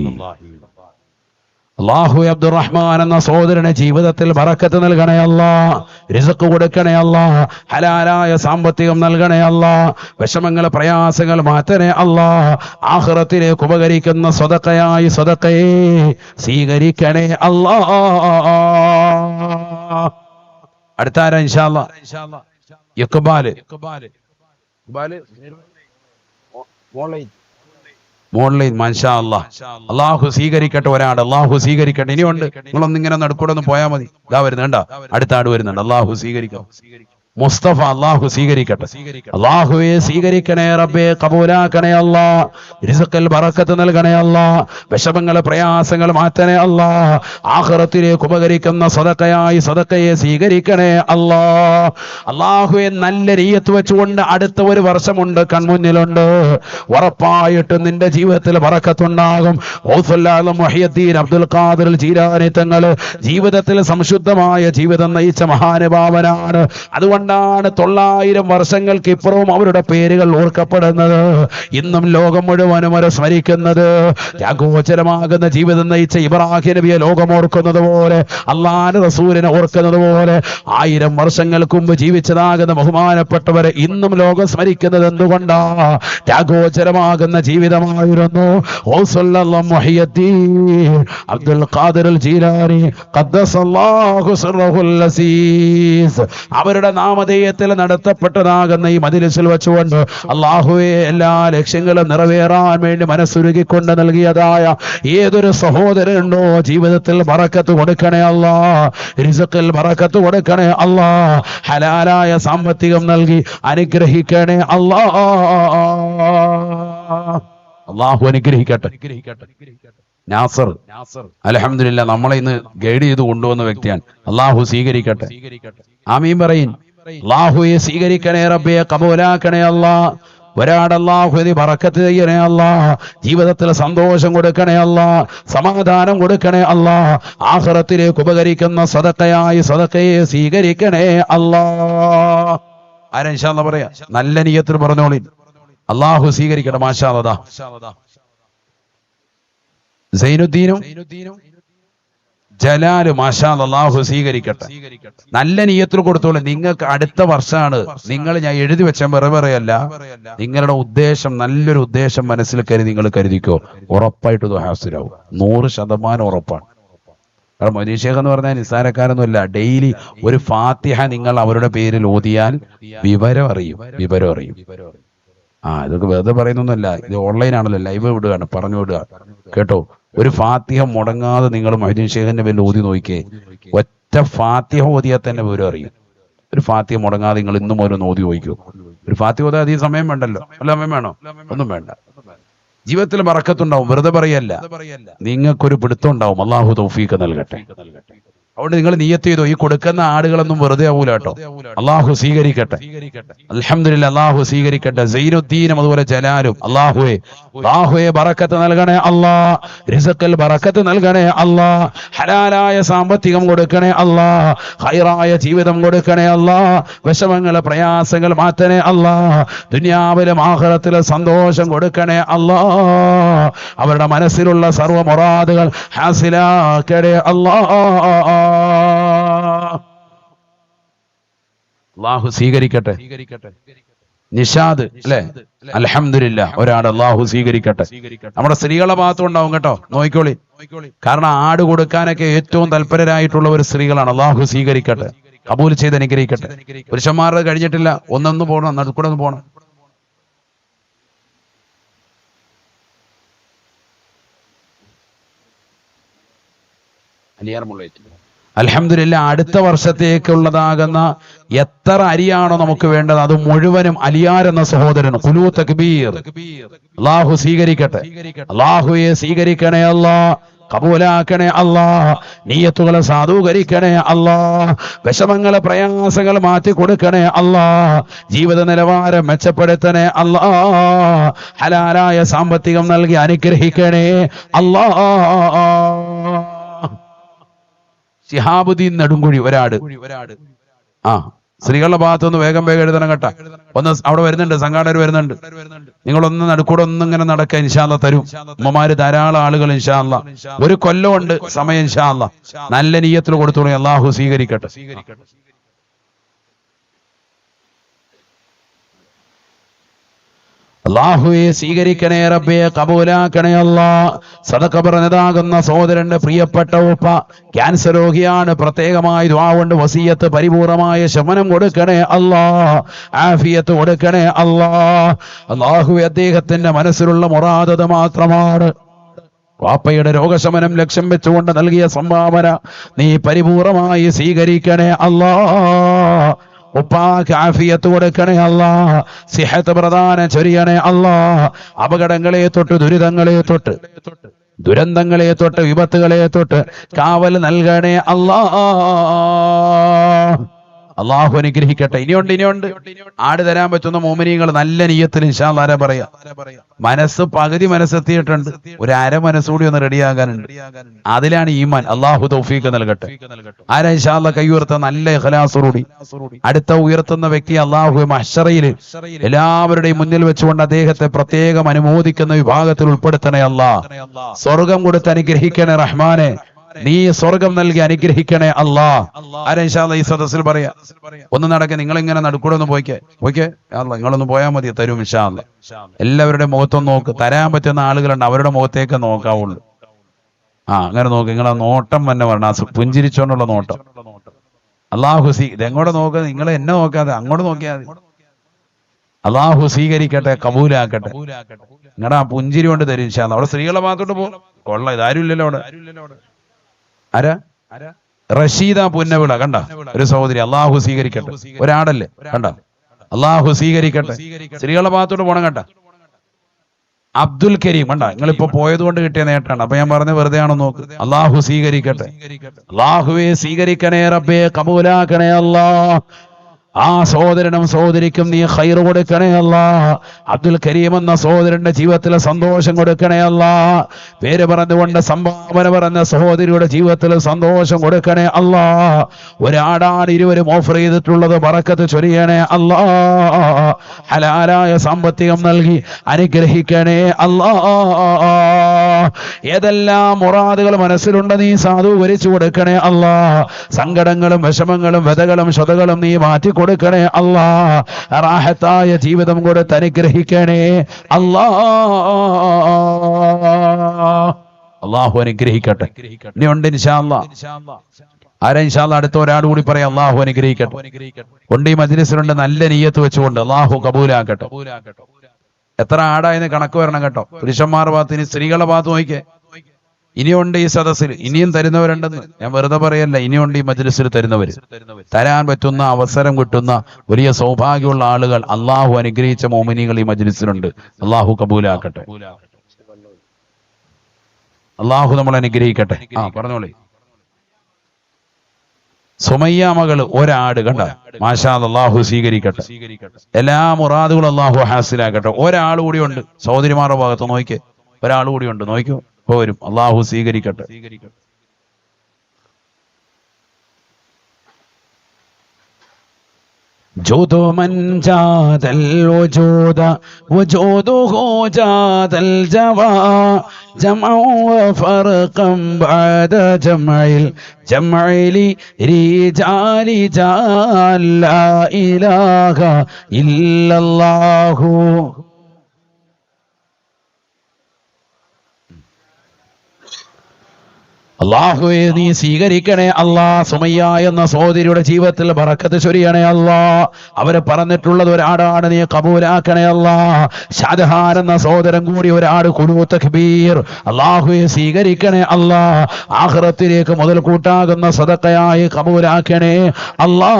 അല്ലാഹുവേ, അബ്ദുറഹ്മാൻ എന്ന സഹോദരനെ ജീവിതത്തിൽ ബറക്കത്ത് നൽകണേ അല്ലാഹ്. റിസ്ക് കൊടുക്കണേ അല്ലാഹ്. ഹലാലായ സാമ്പത്തികം നൽകണേ അല്ലാഹ്. വിഷമങ്ങൾ പ്രയാസങ്ങൾ മാറ്റണേ അല്ലാഹ്. ആഖിറത്തിലേക്ക് ഉപകരിക്കുന്ന സദഖയായി സദഖയെ സ്വീകരിക്കണേ അല്ലാഹ്. അടുത്താരാ ഇൻഷാ അല്ലാഹ്? ഇഖ്ബാൽ. മോൺലൈൻ. മാഷാ അല്ലാഹ്. അല്ലാഹു സ്വീകരിക്കട്ടെ. ഒരാട് അല്ലാഹു സ്വീകരിക്കട്ടെ. ഇനിയുണ്ട്. നിങ്ങളൊന്നിങ്ങനെ നടുക്കൂടെ ഒന്ന് പോയാൽ മതി. ഇതാ വരുന്നുണ്ട്, അടുത്ത ആട് വരുന്നുണ്ട്. അല്ലാഹു സ്വീകരിക്കാം. മുസ്തഫ. അല്ലാഹു സ്വീകരിക്കട്ടെ. അല്ലാഹുവേ സ്വീകരിക്കണേ റബ്ബേ, കബൂലാക്കണേ അല്ലാഹ്. റിസ്ഖിൽ ബറക്കത്ത് നൽകണേ അല്ലാഹ്. വിഷമങ്ങൾ പ്രയാസങ്ങൾ മാറ്റണേ അല്ലാഹ്. ആഖിറത്തിലേക്ക് ഉപകരിക്കുന്ന സദഖയായി സദഖയെ സ്വീകരിക്കണേ അല്ലാഹ്. അല്ലാഹുവേ, നല്ല നിയ്യത്ത് വെച്ചുകൊണ്ട് അടുത്ത ഒരു വർഷമുണ്ട്, കൺമുന്നിലുണ്ട്. ഉറപ്പായിട്ടും നിന്റെ ജീവിതത്തിൽ ബറക്കത്തുണ്ടാകും. ഗൗസുൽ ആലം മുഹ്യിദ്ദീൻ അബ്ദുൽ ഖാദിർ ജീലാനി തങ്ങൾ ജീവിതത്തിൽ സംശുദ്ധമായ ജീവിതം നയിച്ച മഹാനുഭാവനാണ്. അതുകൊണ്ടാണ് 900 വർഷങ്ങൾക്ക് ഇപ്പുറവും അവരുടെ പേരുകൾ ഓർക്കപ്പെടുന്നത്. ഇന്നും ലോകം മുഴുവനും അവരെ സ്മരിക്കുന്നത്. ത്യാഗോചരമാകുന്ന ജീവിതം നയിച്ച ഇബ്രാഹിം നബിയെ ലോകം ഓർക്കുന്നത് പോലെ, അല്ലാഹുവിന്റെ റസൂലിനെ ഓർക്കുന്നത് പോലെ 1000 വർഷങ്ങൾക്ക് മുമ്പ് ജീവിച്ചതാകുന്ന ബഹുമാനപ്പെട്ടവരെ ഇന്നും ലോകം സ്മരിക്കുന്നത് എന്തുകൊണ്ടാ? ത്യാഗോചരമാകുന്ന ജീവിതമായിരുന്നു ഗൗസുൽ ആലം മുഹ്യിദ്ദീൻ അബ്ദുൽ ഖാദിർ ജീലാനി ഖദ്ദസല്ലാഹു സിർറഹുൽ അസീസ് അവരുടെ നാമധേയത്തിൽ നടത്തപ്പെട്ടതാകുന്ന ഈ മജ്‌ലിസിൽ വെച്ചുകൊണ്ട് അല്ലാഹുവേ, എല്ലാ ലക്ഷ്യങ്ങളും നിറവേറാൻ വേണ്ടി മനസ്സുരുകിക്കൊണ്ട് നൽകിയതായ ഏതൊരു സഹോദരനുണ്ടോ ജീവിതത്തിൽ ബറക്കത്ത് കൊടുക്കണേ അല്ലാഹ്. റിസ്ഖിൽ ബറക്കത്ത് കൊടുക്കണേ അല്ലാഹ്. ഹലാലായ സാമ്പത്തികം നൽകി അനുഗ്രഹിക്കണേ അല്ലാഹ്. അല്ലാഹു അനുഗ്രഹിക്കട്ടെ. നാസർ അൽഹംദുലില്ലാ നമ്മളെ ഇന്ന് ഗൈഡ് ചെയ്ത് കൊണ്ടുവന്ന വ്യക്തിയാണ്. അല്ലാഹു സ്വീകരിക്കട്ടെ. ആമീൻ പറയിൻ. അല്ലാഹുവേ സ്വീകരിക്കണേ റബ്ബേ, കബൂലാക്കണേ അല്ലാഹ്. ഒരാട് അല്ലാഹു നീ ബറക്കത്ത് ചെയ്യണേ അല്ലാഹ്. ജീവിതത്തിൽ സന്തോഷം കൊടുക്കണേ അല്ലാഹ്. സമാധാനം കൊടുക്കണേ അല്ലാഹ്. ആഖിറത്തിലേക്ക് ഉപകരിക്കുന്ന സദഖയായി സദഖയെ സ്വീകരിക്കണേ അല്ലാഹ്. ആരാ ഇൻഷാ അല്ലാഹ് പറയാ? നല്ല നിയ്യത്തിൽ പറഞ്ഞോളി. അല്ലാഹു സ്വീകരിക്കട്ടെ. മാഷാ അല്ലാഹ്. സൈനുദ്ദീനും ജലാല് മാഷാ അല്ലാഹു സ്വീകരിക്കട്ടെ. നല്ല നിയ്യത്തിൽ കൊടുത്തോളൂ. നിങ്ങൾക്ക് അടുത്ത വർഷമാണ്. നിങ്ങൾ ഞാൻ എഴുതി വെച്ച വെറുതെയല്ല. നിങ്ങളുടെ ഉദ്ദേശം നല്ലൊരു ഉദ്ദേശം മനസ്സിൽ കരുതി നിങ്ങൾ കരുതിക്കോ, ഉറപ്പായിട്ട് ഇത് ഹാസിലാവും. 100% ഉറപ്പാണ്. കാരണം മൊയ്‌ദീൻ ശൈഖ് എന്ന് പറഞ്ഞാൽ നിസ്സാരക്കാരൊന്നുമില്ല. ഡെയിലി ഒരു ഫാത്തിഹ നിങ്ങൾ അവരുടെ പേരിൽ ഓതിയാൽ വിവരം അറിയും. ഇതൊക്കെ വെറുതെ പറയുന്നൊന്നുമല്ല. ഇത് ഓൺലൈൻ ആണല്ലോ, ലൈവ് വിടുകയാണ്, പറഞ്ഞു വിടുക. കേട്ടോ, ഒരു ഫാത്തിഹ മുടങ്ങാതെ നിങ്ങൾ മൊയ്‌ദീൻ ശൈഖിന്റെ പേരിൽ ഓതി നോക്കിയേ. ഒറ്റ ഫാത്തിഹ ഓതിയാൽ തന്നെ വിവരം അറിയും. ഒരു ഫാത്തിഹ മുടങ്ങാതെ നിങ്ങൾ ഇന്നും ഓരോന്ന് ഓതി നോക്കിക്കോ. ഒരു ഫാത്തിഹ ഓതാൻ അധികം സമയം വേണ്ടല്ലോ. അല്ല, സമയം വേണോ? ഒന്നും വേണ്ട. ജീവിതത്തിൽ ബറക്കത്തുണ്ടാവും. വെറുതെ പറയല്ല, നിങ്ങൾക്കൊരു പിടുത്തം ഉണ്ടാവും. അല്ലാഹു തൗഫീഖ് നൽകട്ടെ. അതുകൊണ്ട് നിങ്ങൾ നിയ്യത്ത് ചെയ്തോ, ഈ കൊടുക്കുന്ന ആടുകളൊന്നും വെറുതെ ആവൂല കേട്ടോ. അല്ലാഹു സ്വീകരിക്കട്ടെ. അൽഹംദുലില്ലാ, അല്ലാഹു സ്വീകരിക്കട്ടെ. സൈനുദ്ദീനും അതുപോലെ ജലാലും അല്ലാഹുവേ ബറക്കത്ത് നൽകണേ അല്ലാഹ്. റിസ്ഖിൽ ബറക്കത്ത് നൽകണേ അല്ലാഹ്. ഹലാലായ സാമ്പത്തികം കൊടുക്കണേ അല്ലാഹ്. ഖൈറായ ജീവിതം കൊടുക്കണേ അല്ലാഹ്. വിഷമങ്ങൾ പ്രയാസങ്ങൾ മാറ്റണേ അല്ലാഹ്. ദുനിയാവിലും ആഖിറത്തിലും സന്തോഷം കൊടുക്കണേ അല്ലാഹ്. അവരുടെ മനസ്സിലുള്ള സർവ്വ മുറാദുകൾ ഹാസിലാക്കണേ അല്ലാഹ്. അല്ലാഹു സ്വീകരിക്കട്ടെ. നിഷാദ് അല്ലെ? അൽഹംദുലില്ലാ, ഒരാട് അല്ലാഹു സ്വീകരിക്കട്ടെ. നമ്മുടെ സ്ത്രീകളെ ഭാഗത്തുണ്ടാവും കേട്ടോ, നോക്കിക്കോളി. കാരണം ആട് കൊടുക്കാനൊക്കെ ഏറ്റവും തൽപരരായിട്ടുള്ള ഒരു സ്ത്രീകളാണ്. അല്ലാഹു സ്വീകരിക്കട്ടെ, കബൂൽ ചെയ്ത് അനുഗ്രഹിക്കട്ടെ. പുരുഷന്മാരുടെ കഴിഞ്ഞിട്ടില്ല. ഒന്നൊന്ന് പോകണം, നടുക്കൂടെ ഒന്ന് പോകണം. അൽഹംദുലില്ലാ അടുത്ത വർഷത്തേക്കുള്ളതാകുന്ന എത്ര അരിയാണോ നമുക്ക് വേണ്ടത് അത് മുഴുവനും അലിയാർ എന്ന സഹോദരൻ ഖുലൂ തക്ബീർ അല്ലാഹു സ്വീകരിക്കട്ടെ. അല്ലാഹുവേ സ്വീകരിക്കണേ അല്ലാ, കബൂലാക്കണേ അല്ലാ, നിയ്യത്തുകളെ സാധൂകരിക്കണേ അല്ലാ, വിഷമങ്ങളെ പ്രയാസങ്ങൾ മാറ്റി കൊടുക്കണേ അല്ലാ, ജീവിത നിലവാരം മെച്ചപ്പെടുത്തണേ അല്ലാ, ഹലാലായ സാമ്പത്തികം നൽകി അനുഗ്രഹിക്കണേ അല്ലാ. ശിഹാബുദ്ദീൻ നെടുങ്കുഴി ഒരാട്. സ്ത്രീകളുടെ ഭാഗത്തൊന്ന് വേഗം എഴുതണം കേട്ടാ. ഒന്ന് അവിടെ വരുന്നുണ്ട്, സംഘാടകർ വരുന്നുണ്ട്. നിങ്ങളൊന്ന് നടുക്കൂടെ ഒന്നും ഇങ്ങനെ നടക്കുക, ഇൻഷാ അല്ലാഹ് തരും. ഉമ്മമാര് ധാരാളം ആളുകൾ ഇൻഷാ അല്ലാഹ്. ഒരു കൊല്ലമുണ്ട് സമയം ഇൻഷാ അല്ലാഹ്. നല്ല നിയ്യത്തിൽ കൊടുത്തോളൂ, അല്ലാഹു സ്വീകരിക്കട്ടെ. അല്ലാഹുവേ സ്വീകരിക്കണേ റബ്ബേ, കബൂലാക്കണേ അല്ലാ. സദഖ പറഞ്ഞതാകുന്ന സഹോദരന്റെ പ്രിയപ്പെട്ട ഉപ്പ ക്യാൻസർ രോഗിയാണ്. പ്രത്യേകമായി ദുആ കൊണ്ട് വസിയത്ത് പരിപൂർണമായ ശമനം കൊടുക്കണേ അല്ലാ, ആഫിയത്ത് കൊടുക്കണേ അല്ലാ. അല്ലാഹുവേ അദ്ദേഹത്തിന്റെ മനസ്സിലുള്ള മുറാദത് മാത്രമാണ്. വാപ്പയുടെ രോഗശമനം ലക്ഷ്യം വെച്ചുകൊണ്ട് നൽകിയ സംഭാവന നീ പരിപൂർണമായി സ്വീകരിക്കണേ അല്ലാ. ഉപ്പാക്ക് ആഫിയത്ത് കൊടുക്കണേ അല്ലാ, സിഹത്ത് പ്രദാനം ചൊരിയണേ അല്ലാ. അപകടങ്ങളെ തൊട്ട് ദുരിതങ്ങളെ തൊട്ട് ദുരന്തങ്ങളെ തൊട്ട് വിപത്തുകളെ തൊട്ട് കാവൽ നൽകണേ അല്ലാ. അള്ളാഹു അനുഗ്രഹിക്കട്ടെ. ഇനിയുണ്ട് ആട് തരാൻ പറ്റുന്ന മോമിനിയങ്ങൾ നല്ല നിയ്യത്തിൽ ഇൻഷാ അല്ലാഹ് ആരാ പറയാ. മനസ്സ് പകുതി മനസ്സെത്തിയിട്ടുണ്ട്, ഒരു അര മനസ്സുകൂടി ഒന്ന് റെഡിയാകാനുണ്ട്. അതിലാണ് ഈമാൻ. അള്ളാഹു തൗഫീഖ് നൽകട്ടെ. ആരാ ഇൻഷാ അല്ലാഹ് കൈ ഉയർത്ത നല്ല ഇഖ്ലാസോടുകൂടി അടുത്ത ഉയർത്തുന്ന വ്യക്തി അള്ളാഹു മഹ്ശറയിൽ എല്ലാവരുടെയും മുന്നിൽ വെച്ചുകൊണ്ട് അദ്ദേഹത്തെ പ്രത്യേകം അനുമോദിക്കുന്ന വിഭാഗത്തിൽ ഉൾപ്പെടുത്തണേ അല്ലാ. സ്വർഗം കൊടുത്ത് അനുഗ്രഹിക്കണേ റഹ്മാനെ, നീ സ്വർഗം നൽകി അനുഗ്രഹിക്കണേ അല്ലാ. ആരാ ഇൻഷാ അല്ലാഹ് ഈ സദസ്സിൽ പറയാ. ഒന്ന് നടക്കെ, നിങ്ങൾ ഇങ്ങനെ നടുക്കൂടെ ഒന്ന് പോയിക്കേ അല്ലാ, നിങ്ങളൊന്ന് പോയാൽ മതി, തരും ഇൻഷാ അല്ലാഹ്. എല്ലാവരുടെ മുഖത്തൊന്ന് നോക്ക്. തരാൻ പറ്റുന്ന ആളുകളുണ്ട്, അവരുടെ മുഖത്തേക്ക് നോക്കാവുള്ളൂ. അങ്ങനെ നോക്ക്. നിങ്ങളെ നോട്ടം തന്നെ പറഞ്ഞ പുഞ്ചിരിച്ചോണ്ടുള്ള നോട്ടം. അല്ലാഹു ഇതെങ്ങോട്ട് നോക്കുക, നിങ്ങൾ എന്നെ നോക്കാതെ അങ്ങോട്ട് നോക്കിയാൽ മതി. അല്ലാഹു സ്വീകരിക്കട്ടെ, കബൂലാക്കട്ടെ. നിങ്ങളുടെ ആ പുഞ്ചിരി കൊണ്ട് തരും ഇൻഷാ അല്ലാഹ്. അവിടെ സ്ത്രീകളെ ഭാഗത്തോട്ട് പോകും. കൊള്ള ഇതാരും ഇല്ലല്ലോ അവിടെ. ആരാ? റഷീദ പുന്നവിള കണ്ട ഒരു സഹോദരി. അള്ളാഹു സ്വീകരിക്കട്ടെ. ഒരാടല്ലേ കണ്ട, അള്ളാഹു സ്വീകരിക്കട്ടെ. സ്ത്രീകളുടെ ഭാഗത്തോട്ട് പോണം കണ്ട. അബ്ദുൽ കരീം കണ്ട, നിങ്ങളിപ്പോ പോയത് കൊണ്ട് കിട്ടിയ നേട്ടാണ്. അപ്പൊ ഞാൻ പറഞ്ഞ വെറുതെ ആണോ നോക്ക്. അള്ളാഹു സ്വീകരിക്കട്ടെ. അള്ളാഹുവേ സ്വീകരിക്കണേ റബ്ബേ, കബൂലാക്കണേ അല്ലാ. ആ സഹോദരനും സഹോദരിക്കും നീ ഖൈർ കൊടുക്കണേ അല്ലാ. അബ്ദുൽ കരീം എന്ന സഹോദരന്റെ ജീവിതത്തിലെ സന്തോഷം കൊടുക്കണേ അല്ലാ. പേര് പറഞ്ഞുകൊണ്ട് സംഭാവന പറഞ്ഞ സഹോദരിയുടെ ജീവിതത്തിൽ സന്തോഷം കൊടുക്കണേ അല്ലാ. ഒരാടാണ് ഇരുവരും ഓഫർ ചെയ്തിട്ടുള്ളത്, ബറക്കത്ത് ചൊരിയണേ അല്ലാ. ഹലാലായ സാമ്പത്തികം നൽകി അനുഗ്രഹിക്കണേ അല്ലാ. ഏതെല്ലാം മുറാദുകൾ മനസ്സിലുണ്ട് നീ സാധൂകരിച്ചു കൊടുക്കണേ അല്ലാ. സങ്കടങ്ങളും വിഷമങ്ങളും വ്യതകളും ശതകളും നീ മാറ്റി കൊടുക്കണേ അല്ലാ. റാഹത്തായ ജീവിതം കൊടുത്ത് അനുഗ്രഹിക്കണേ അല്ലാ. അല്ലാഹു അനുഗ്രഹിക്കട്ടെ. ഇനിയുണ്ട് ഇൻഷാ അല്ലാഹ്. ആരാ ഇൻഷാ അല്ലാഹ് അടുത്ത ഒരാൾ കൂടി പറയാം. അല്ലാഹു അനുഗ്രഹിക്കട്ടെ. കൊണ്ട് ഈ മജ്ലിസിലുണ്ട് നല്ല നിയ്യത്ത് വെച്ചുകൊണ്ട് അല്ലാഹു കബൂലാക്കട്ടെ. എത്ര ആടായെന്ന് കണക്ക് വരണം കേട്ടോ. പുരുഷന്മാരുടെ ഭാഗത്ത്, ഇനി സ്ത്രീകളുടെ ഭാഗത്ത് നോക്കിക്കേ. ഇനിയുണ്ട് ഈ സദസ്സിൽ, ഇനിയും തരുന്നവരുണ്ടെന്ന് ഞാൻ വെറുതെ പറയല്ല. ഇനിയുണ്ട് ഈ മജ്ലിസിൽ തരുന്നവര്. തരാൻ പറ്റുന്ന അവസരം കിട്ടുന്ന വലിയ സൗഭാഗ്യമുള്ള ആളുകൾ, അള്ളാഹു അനുഗ്രഹിച്ച മോമിനികൾ ഈ മജ്ലിസിലുണ്ട്. അള്ളാഹു കബൂലാക്കട്ടെ. അള്ളാഹു നമ്മൾ അനുഗ്രഹിക്കട്ടെ. പറഞ്ഞോളി. സുമയ്യ മകള് ഒരാട് കണ്ട, മാഷാ അല്ലാഹു സ്വീകരിക്കട്ടെ. എല്ലാ മുറാദുകളും അള്ളാഹു ഹാസിലാക്കട്ടെ. ഒരാൾ കൂടിയുണ്ട് സഹോദരിമാരുടെ ഭാഗത്ത് നോക്കിക്കേ. ഒരാൾ കൂടിയുണ്ട്, നോക്കൂ. വരും. അള്ളാഹു സ്വീകരിക്കട്ടെ. جود من جاد الوجود وجوده جاد الجوى جمعا وفرقا بعد جمع الجمع لرجال جال لا إله إلا الله. അല്ലാഹുവേ നീ സ്വീകരിക്കണേ അല്ലാ. സുമയ്യ എന്ന സഹോദരിയുടെ ജീവിതത്തിൽ ബറക്കത്ത് ചൊരിയണേ അല്ലാ. അവര് പറഞ്ഞിട്ടുള്ളത് ഒരാടാണ്, നീ കബൂലാക്കണേ അല്ലാ. ഷാജഹാൻ എന്ന സഹോദരൻ കൂടി ഒരാട് ഖുനൂത്ത് തക്ബീർ അല്ലാഹുവേ സ്വീകരിക്കണേ അല്ലാ. ആഖിറത്തിലേക്ക് മുതൽ കൂട്ടാകുന്ന സദഖയായി കബൂലാക്കണേ അല്ലാ.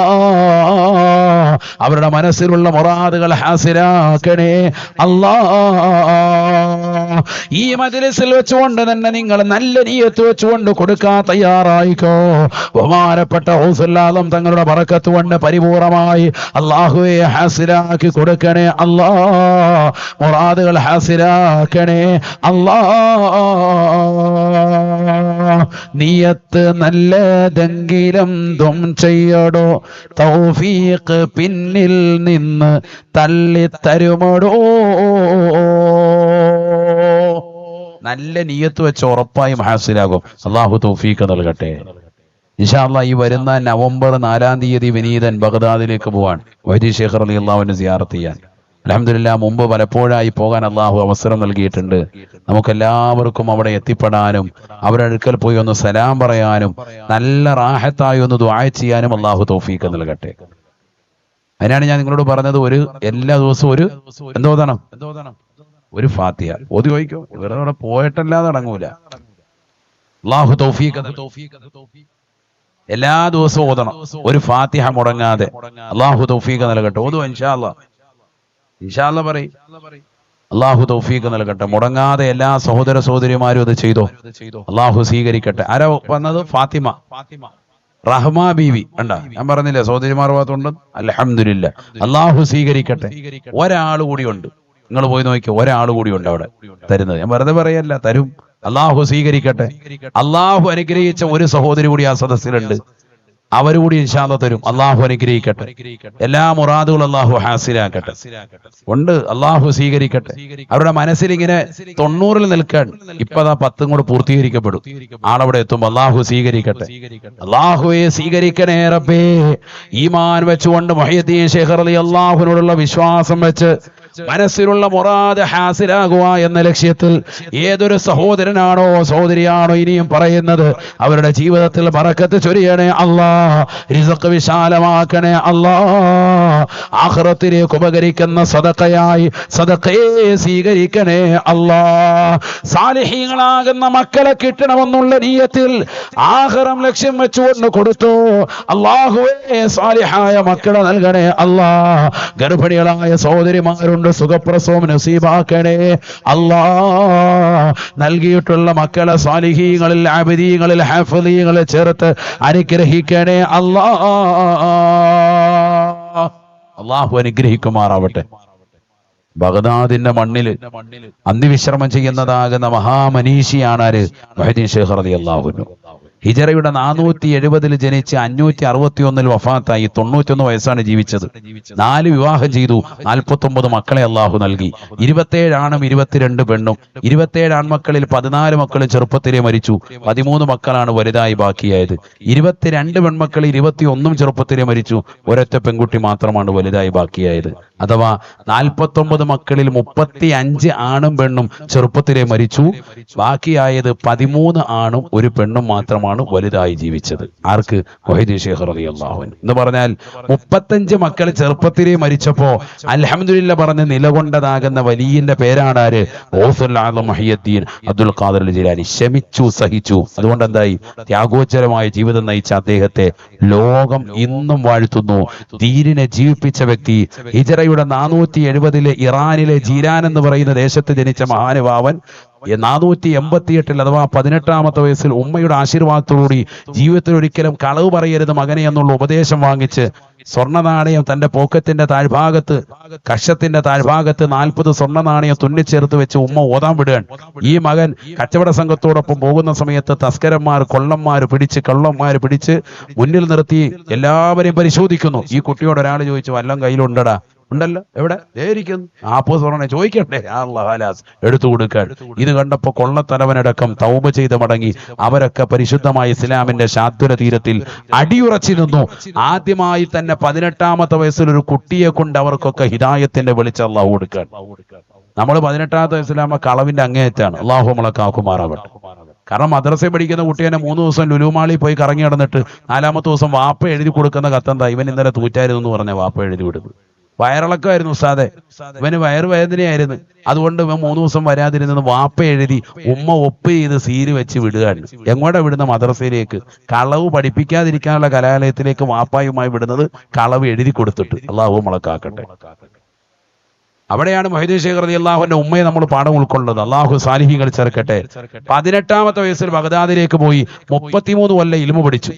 അവരുടെ മനസ്സിലുള്ള മുറാദുകൾ ഹാസിലാക്കണേ അല്ലാ. ഈ മജ്‌ലിസിൽ വെച്ചുകൊണ്ട് തന്നെ നിങ്ങൾ നല്ല നിയ്യത്ത് വെച്ചുകൊണ്ട് കൊടുക്കാൻ തയ്യാറായിക്കോ. ബഹുമാനപ്പെട്ട ഗൗസുൽ ആലം തങ്ങളുടെ ബറക്കത്ത് കൊണ്ട് പരിപൂർണമായി അല്ലാഹുവേ ഹാസിലാക്കി കൊടുക്കണേ അല്ലാ. മുറാദുകൾ ഹാസിലാക്കണേ അല്ലാ. നിയ്യത്ത് നല്ലതെങ്കിലും ദും ചെയ്യടോ, തൗഫീഖ് പിന്നിൽ നിന്ന് തള്ളിത്തരുമടോ. നല്ല നിയ്യത്ത് വെച്ച് ഉറപ്പായും ഹാസിലാകും. അല്ലാഹു തൗഫീഖ് നൽകട്ടെ. ഇൻഷാ അല്ലാഹ് ഈ വരുന്ന നവംബർ 4-ാം തീയതി വിനീതൻ ബഗ്ദാദിലേക്ക് പോവാൻ വൈദി ശൈഖ് റളിയല്ലാഹു അൻഹു സിയാറത്ത് ചെയ്യാൻ. അൽഹംദുലില്ലാഹ് മുമ്പ് പലപ്പോഴായി പോകാൻ അല്ലാഹു അവസരം നൽകിയിട്ടുണ്ട്. നമുക്കെല്ലാവർക്കും അവിടെ എത്തിപ്പെടാനും അവരുടെ അടുക്കൽ പോയി ഒന്ന് സലാം പറയാനും നല്ല റാഹത്തായി ഒന്ന് ദുആ ചെയ്യാനും അല്ലാഹു തൗഫീഖ് നൽകട്ടെ. അതിനാണ് ഞാൻ നിങ്ങളോട് പറഞ്ഞത്, എല്ലാ ദിവസവും എന്തോതണം ഒരു ഫാത്തിഹ ഓതി ചോദിക്കോ. വേറെ അവിടെ പോയിട്ടല്ലാതെ അടങ്ങൂല. അല്ലാഹു തൗഫീഖ് എല്ലാ ദിവസവും ഓതണം, ഒരു ഫാത്തിഹ മുടങ്ങാതെ. അല്ലാഹു തൗഫീഖ് നൽകട്ടെ. ഓതു ഇൻഷാ അല്ലാഹ്. ഇൻഷാ അല്ലാഹ് പറയും. അല്ലാഹു തൗഫീഖ് നൽകട്ടെ. മുടങ്ങാതെ എല്ലാ സഹോദര സഹോദരിമാരും അത് ചെയ്തോ. അല്ലാഹു സ്വീകരിക്കട്ടെ. ആരാ വന്നത്? ഫാത്തിമ റഹ്മ ബീവി. കണ്ട, ഞാൻ പറഞ്ഞില്ലേ സഹോദരിമാർ ഭാഗത്തുണ്ട്. അൽഹംദുലില്ലാഹ്. അല്ലാഹു സ്വീകരിക്കട്ടെ. ഒരാൾ കൂടിയുണ്ട്, നിങ്ങൾ പോയി നോക്കിയോ, ഒരാൾ കൂടിയുണ്ട് അവിടെ തരുന്നത്. ഞാൻ വെറുതെ പറയല്ല, തരും. അല്ലാഹു സ്വീകരിക്കട്ടെ. അല്ലാഹു അനുഗ്രഹിച്ച ഒരു സഹോദരി കൂടി ആ സദസ്സിലുണ്ട്, അവരുകൂടി ഇൻഷാ അല്ലാഹ് തരും. അല്ലാഹു അനുഗ്രഹിക്കട്ടെ. എല്ലാ മുറാദുകളും അല്ലാഹു ഹാസിലാക്കട്ടെ. ഉണ്ട്, അല്ലാഹു സ്വീകരിക്കട്ടെ. അവരുടെ മനസ്സിൽ ഇങ്ങനെ 90-ൽ നിൽക്കാൻ ഇപ്പതാ 10 കൂടെ പൂർത്തീകരിക്കപ്പെടും. ആളവിടെ എത്തുമ്പോൾ അല്ലാഹു സ്വീകരിക്കട്ടെ. അല്ലാഹുവേ സ്വീകരിക്കണേ റബ്ബേ. ഈമാൻ വെച്ചുകൊണ്ട് മുഹയ്യിദ്ദീൻ ശൈഖ് റളിയല്ലാഹു അൻഹുവിനുള്ള വിശ്വാസം വെച്ച് മനസ്സിലുള്ള മുറാദ് ഹാസിലാകുക എന്ന ലക്ഷ്യത്തിൽ ഏതൊരു സഹോദരനാണോ സഹോദരിയാണോ ഇനിയും പറയുന്നത്, അവരുടെ ജീവിതത്തിൽ ബറക്കത്ത് ചൊരിയണേ അല്ലാ. റിസ്ഖ് വിശാലമാക്കണേ അല്ലാ. ആഖിറത്തിലേക്ക് ഉപകരിക്കുന്ന സദഖയെ സ്വീകരിക്കണേ അല്ലാ. സാലിഹീങ്ങളാകുന്ന മക്കളെ കിട്ടണമെന്നുള്ള നിയ്യത്തിൽ ആഖിറം ലക്ഷ്യം വെച്ചുകൊണ്ട് കൊടുത്തു. അല്ലാഹുവേ സാലിഹായ മക്കളെ നൽകണേ അല്ലാ. ഗർഭിണികളായ സഹോദരിമാരുണ്ട്, സുഖപ്രസവം നസീബാക്കണേ അല്ലാ. നൽകിയിട്ടുള്ള മക്കളെ സാലിഹീങ്ങളിൽ ആബിദീങ്ങളിൽ ഹാഫിളീങ്ങളിൽ ചേർത്ത് അനുഗ്രഹിക്കണേ അല്ലാ. അല്ലാഹു അനുഗ്രഹിക്കുമാറാവട്ടെ. ബഗ്ദാദിന്റെ മണ്ണിൽ അന്തിവിശ്രമം ചെയ്യുന്നതാകുന്ന മഹാമനീഷിയാണ് ആര്? മുഹയ്യിദ്ദീൻ ശൈഖ് റളിയല്ലാഹു അൻഹു. ഹിജറയുടെ 470 ജനിച്ച് 561 വഫാത്തായി. 91 വയസ്സാണ് ജീവിച്ചത്. 4 വിവാഹം ചെയ്തു. 49 മക്കളെ അല്ലാഹു നൽകി. 27 ആണും 22 പെണ്ണും. 27 ആൺമക്കളിൽ 14 മക്കളും ചെറുപ്പത്തിലെ മരിച്ചു. 13 മക്കളാണ് വലുതായി ബാക്കിയായത്. 22 പെൺമക്കളിൽ 21 ചെറുപ്പത്തിലെ മരിച്ചു. ഒരൊറ്റ പെൺകുട്ടി മാത്രമാണ് വലുതായി ബാക്കിയായത്. അഥവാ 49 മക്കളിൽ 35 ആണും പെണ്ണും ചെറുപ്പത്തിലെ മരിച്ചു. ബാക്കിയായത് 13 ആണും ഒരു പെണ്ണും മാത്രമാണ് വലുതായി ജീവിച്ചത്. ആർക്ക്? മുഹയ്യിദ്ദീൻ ശൈഖ് റളിയല്ലാഹു അൻഹു. എന്ന് പറഞ്ഞാൽ 35 മക്കൾ ചെറുപ്പത്തിലെ മരിച്ചപ്പോ അൽഹംദുലില്ലാഹ് പറഞ്ഞ് നിലകൊണ്ടതാകുന്ന വലിയന്റെ പേരാണ് ആര്? ഗൗസുൽ ആലം മുഹയ്യിദ്ദീൻ അബ്ദുൽ ഖാദിർ ജീലാനി. ശമിച്ചു, സഹിച്ചു. അതുകൊണ്ട് എന്തായി? ത്യാഗോച്ചരമായ ജീവിതം നയിച്ച അദ്ദേഹത്തെ ലോകം ഇന്നും വാഴ്ത്തുന്നു. ദീനിനെ ജീവിപ്പിച്ച വ്യക്തി. ഹിജറയുടെ 470 ഇറാനിലെ ജീലാൻ എന്ന് പറയുന്ന ദേശത്ത് ജനിച്ച മഹാനുഭാവൻ 488 അഥവാ 18ാമത്തെ വയസ്സിൽ ഉമ്മയുടെ ആശീർവാദത്തോടുകൂടി ജീവിതത്തിൽ ഒരിക്കലും കളവ് പറയരുത് മകനെ എന്നുള്ള ഉപദേശം വാങ്ങിച്ച് സ്വർണ്ണ നാണയം തന്റെ പോക്കറ്റിന്റെ താഴ്ഭാഗത്ത്, കക്ഷത്തിന്റെ താഴ്ഭാഗത്ത് 40 സ്വർണ്ണ നാണയം തുന്നിച്ചേർത്ത് വെച്ച് ഉമ്മ ഓതാൻ വിടുകയാണ്. ഈ മകൻ കച്ചവട സംഘത്തോടൊപ്പം പോകുന്ന സമയത്ത് തസ്കരന്മാർ, കള്ളന്മാർ പിടിച്ച് മുന്നിൽ നിർത്തി എല്ലാവരെയും പരിശോധിക്കുന്നു. ഈ കുട്ടിയോട് ഒരാൾ ചോദിച്ചു, വല്ലം കയ്യിലുണ്ടടാ? ഉണ്ടല്ലോ. എവിടെ? ഇരിക്കുന്നു. 40 സ്വർണ്ണ ചോദിക്കണ്ടേ? എടുത്തു കൊടുക്കാൻ. ഇത് കണ്ടപ്പോ കൊള്ളത്തലവനടക്കം തൗബ ചെയ്ത് മടങ്ങി. അവരൊക്കെ പരിശുദ്ധമായ ഇസ്ലാമിന്റെ ശാദ്വര തീരത്തിൽ അടിയുറച്ചു നിന്നു. ആദ്യമായി തന്നെ 18ാമത്തെ വയസ്സിൽ ഒരു കുട്ടിയെ കൊണ്ട് അവർക്കൊക്കെ ഹിദായത്തിന്റെ വെളിച്ചം അല്ലാഹു കൊടുക്കാൻ. നമ്മൾ 18ാമത്തെ വയസ്സിലാകുമ്പോ കളവിന്റെ അങ്ങേയറ്റാണ്. അല്ലാഹു നമ്മളെ കാക്കുമാറാവട്ടെ. കാരണം മദ്രസയിൽ പഠിക്കുന്ന കുട്ടി തന്നെ 3 ദിവസം ലുലുമാളിൽ പോയി കറങ്ങി നടന്നിട്ട് 4ാമത്തെ ദിവസം വാപ്പ എഴുതി കൊടുക്കുന്ന കത്തെന്താ, ഇവൻ ഇന്നലെ തൂറ്റായിരുന്നു എന്ന് പറഞ്ഞ വാപ്പ എഴുതി വിടുന്നത്. വയറിളക്കമായിരുന്നു ഉസ്താദെ, ഇവന് വയറുവേദനയായിരുന്നു, അതുകൊണ്ട് ഇവൻ 3 ദിവസം വരാതിരുന്നത് വാപ്പ എഴുതി ഉമ്മ ഒപ്പ് ചെയ്ത് സീല് വെച്ച് വിടുകയാണ്. എങ്ങോട്ടാ വിടുന്ന? മദ്രസയിലേക്ക്. കളവ് പഠിപ്പിക്കാതിരിക്കാനുള്ള കലാലയത്തിലേക്ക് വാപ്പായുമായി വിടുന്നത് കളവ് എഴുതി കൊടുത്തിട്ട്. അള്ളാഹു മുളക്കാക്കട്ടെ. അവിടെയാണ് മൊഹീദ്ദീൻ ശൈഖ് റളിയല്ലാഹുവിന്റെ ഉമ്മയെ നമ്മൾ പാഠം ഉൾക്കൊള്ളുന്നത്. അള്ളാഹു സാലിഹീങ്ങൾ ചേർക്കട്ടെ. 18ാമത്തെ വയസ്സിൽ ബഗ്ദാദിലേക്ക് പോയി 33 കൊല്ലം ഇൽമു പഠിച്ചു.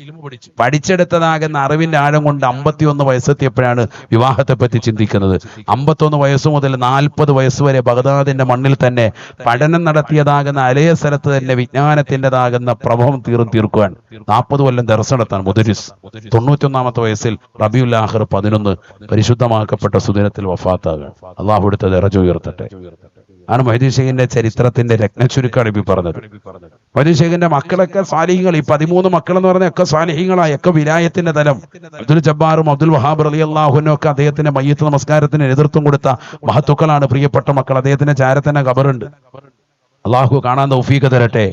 പഠിച്ചെടുത്തതാകുന്ന അറിവിന്റെ ആഴം കൊണ്ട് 51 വയസ്സെത്തിയപ്പോഴാണ് വിവാഹത്തെപ്പറ്റി ചിന്തിക്കുന്നത്. 51 വയസ്സ് മുതൽ 40 വയസ്സ് വരെ ബഗ്ദാദിന്റെ മണ്ണിൽ തന്നെ പഠനം നടത്തിയതാകുന്ന അലയ സ്ഥലത്ത് തന്നെ വിജ്ഞാനത്തിൻ്റെതാകുന്ന പ്രഭവം തീർക്കുവാൻ 40 കൊല്ലം ദർസ് നടത്താൻ മുദരിസ്. 91ാമത്തെ വയസ്സിൽ റബീഉൽ ആഖിർ 11 പരിശുദ്ധമാക്കപ്പെട്ട സുദിനത്തിൽ വഫാത്താകുക. അള്ളാഹു എടുത്ത ദറജ ഉയർത്തട്ടെ. ആണ് മൊഹീദ്ദീൻ ശൈഖിന്റെ ചരിത്രത്തിന്റെ രത്നച്ചുരുക്കാണ് ഇപ്പൊ പറഞ്ഞത്. മൊഹീദ്ദീൻ ശൈഖിന്റെ മക്കളൊക്കെ സാലിഹീങ്ങൾ, ഈ 13 മക്കൾ എന്ന് പറഞ്ഞ ഒക്കെ സാലിഹീങ്ങളായ, ഒക്കെ വിലായത്തിന്റെ തലം. അബ്ദുൽ ജബ്ബാറും അബ്ദുൽ വഹാബ് റളിയല്ലാഹുവിനും ഒക്കെ അദ്ദേഹത്തിന്റെ മയ്യിത്ത് നമസ്കാരത്തിന് നേതൃത്വം കൊടുത്ത മഹത്തുക്കളാണ് പ്രിയപ്പെട്ട മക്കൾ. അദ്ദേഹത്തിന്റെ ചാരത്തന്നെ ഖബറുണ്ട്. അള്ളാഹു കാണാൻ തൗഫീഖ് തരട്ടെ.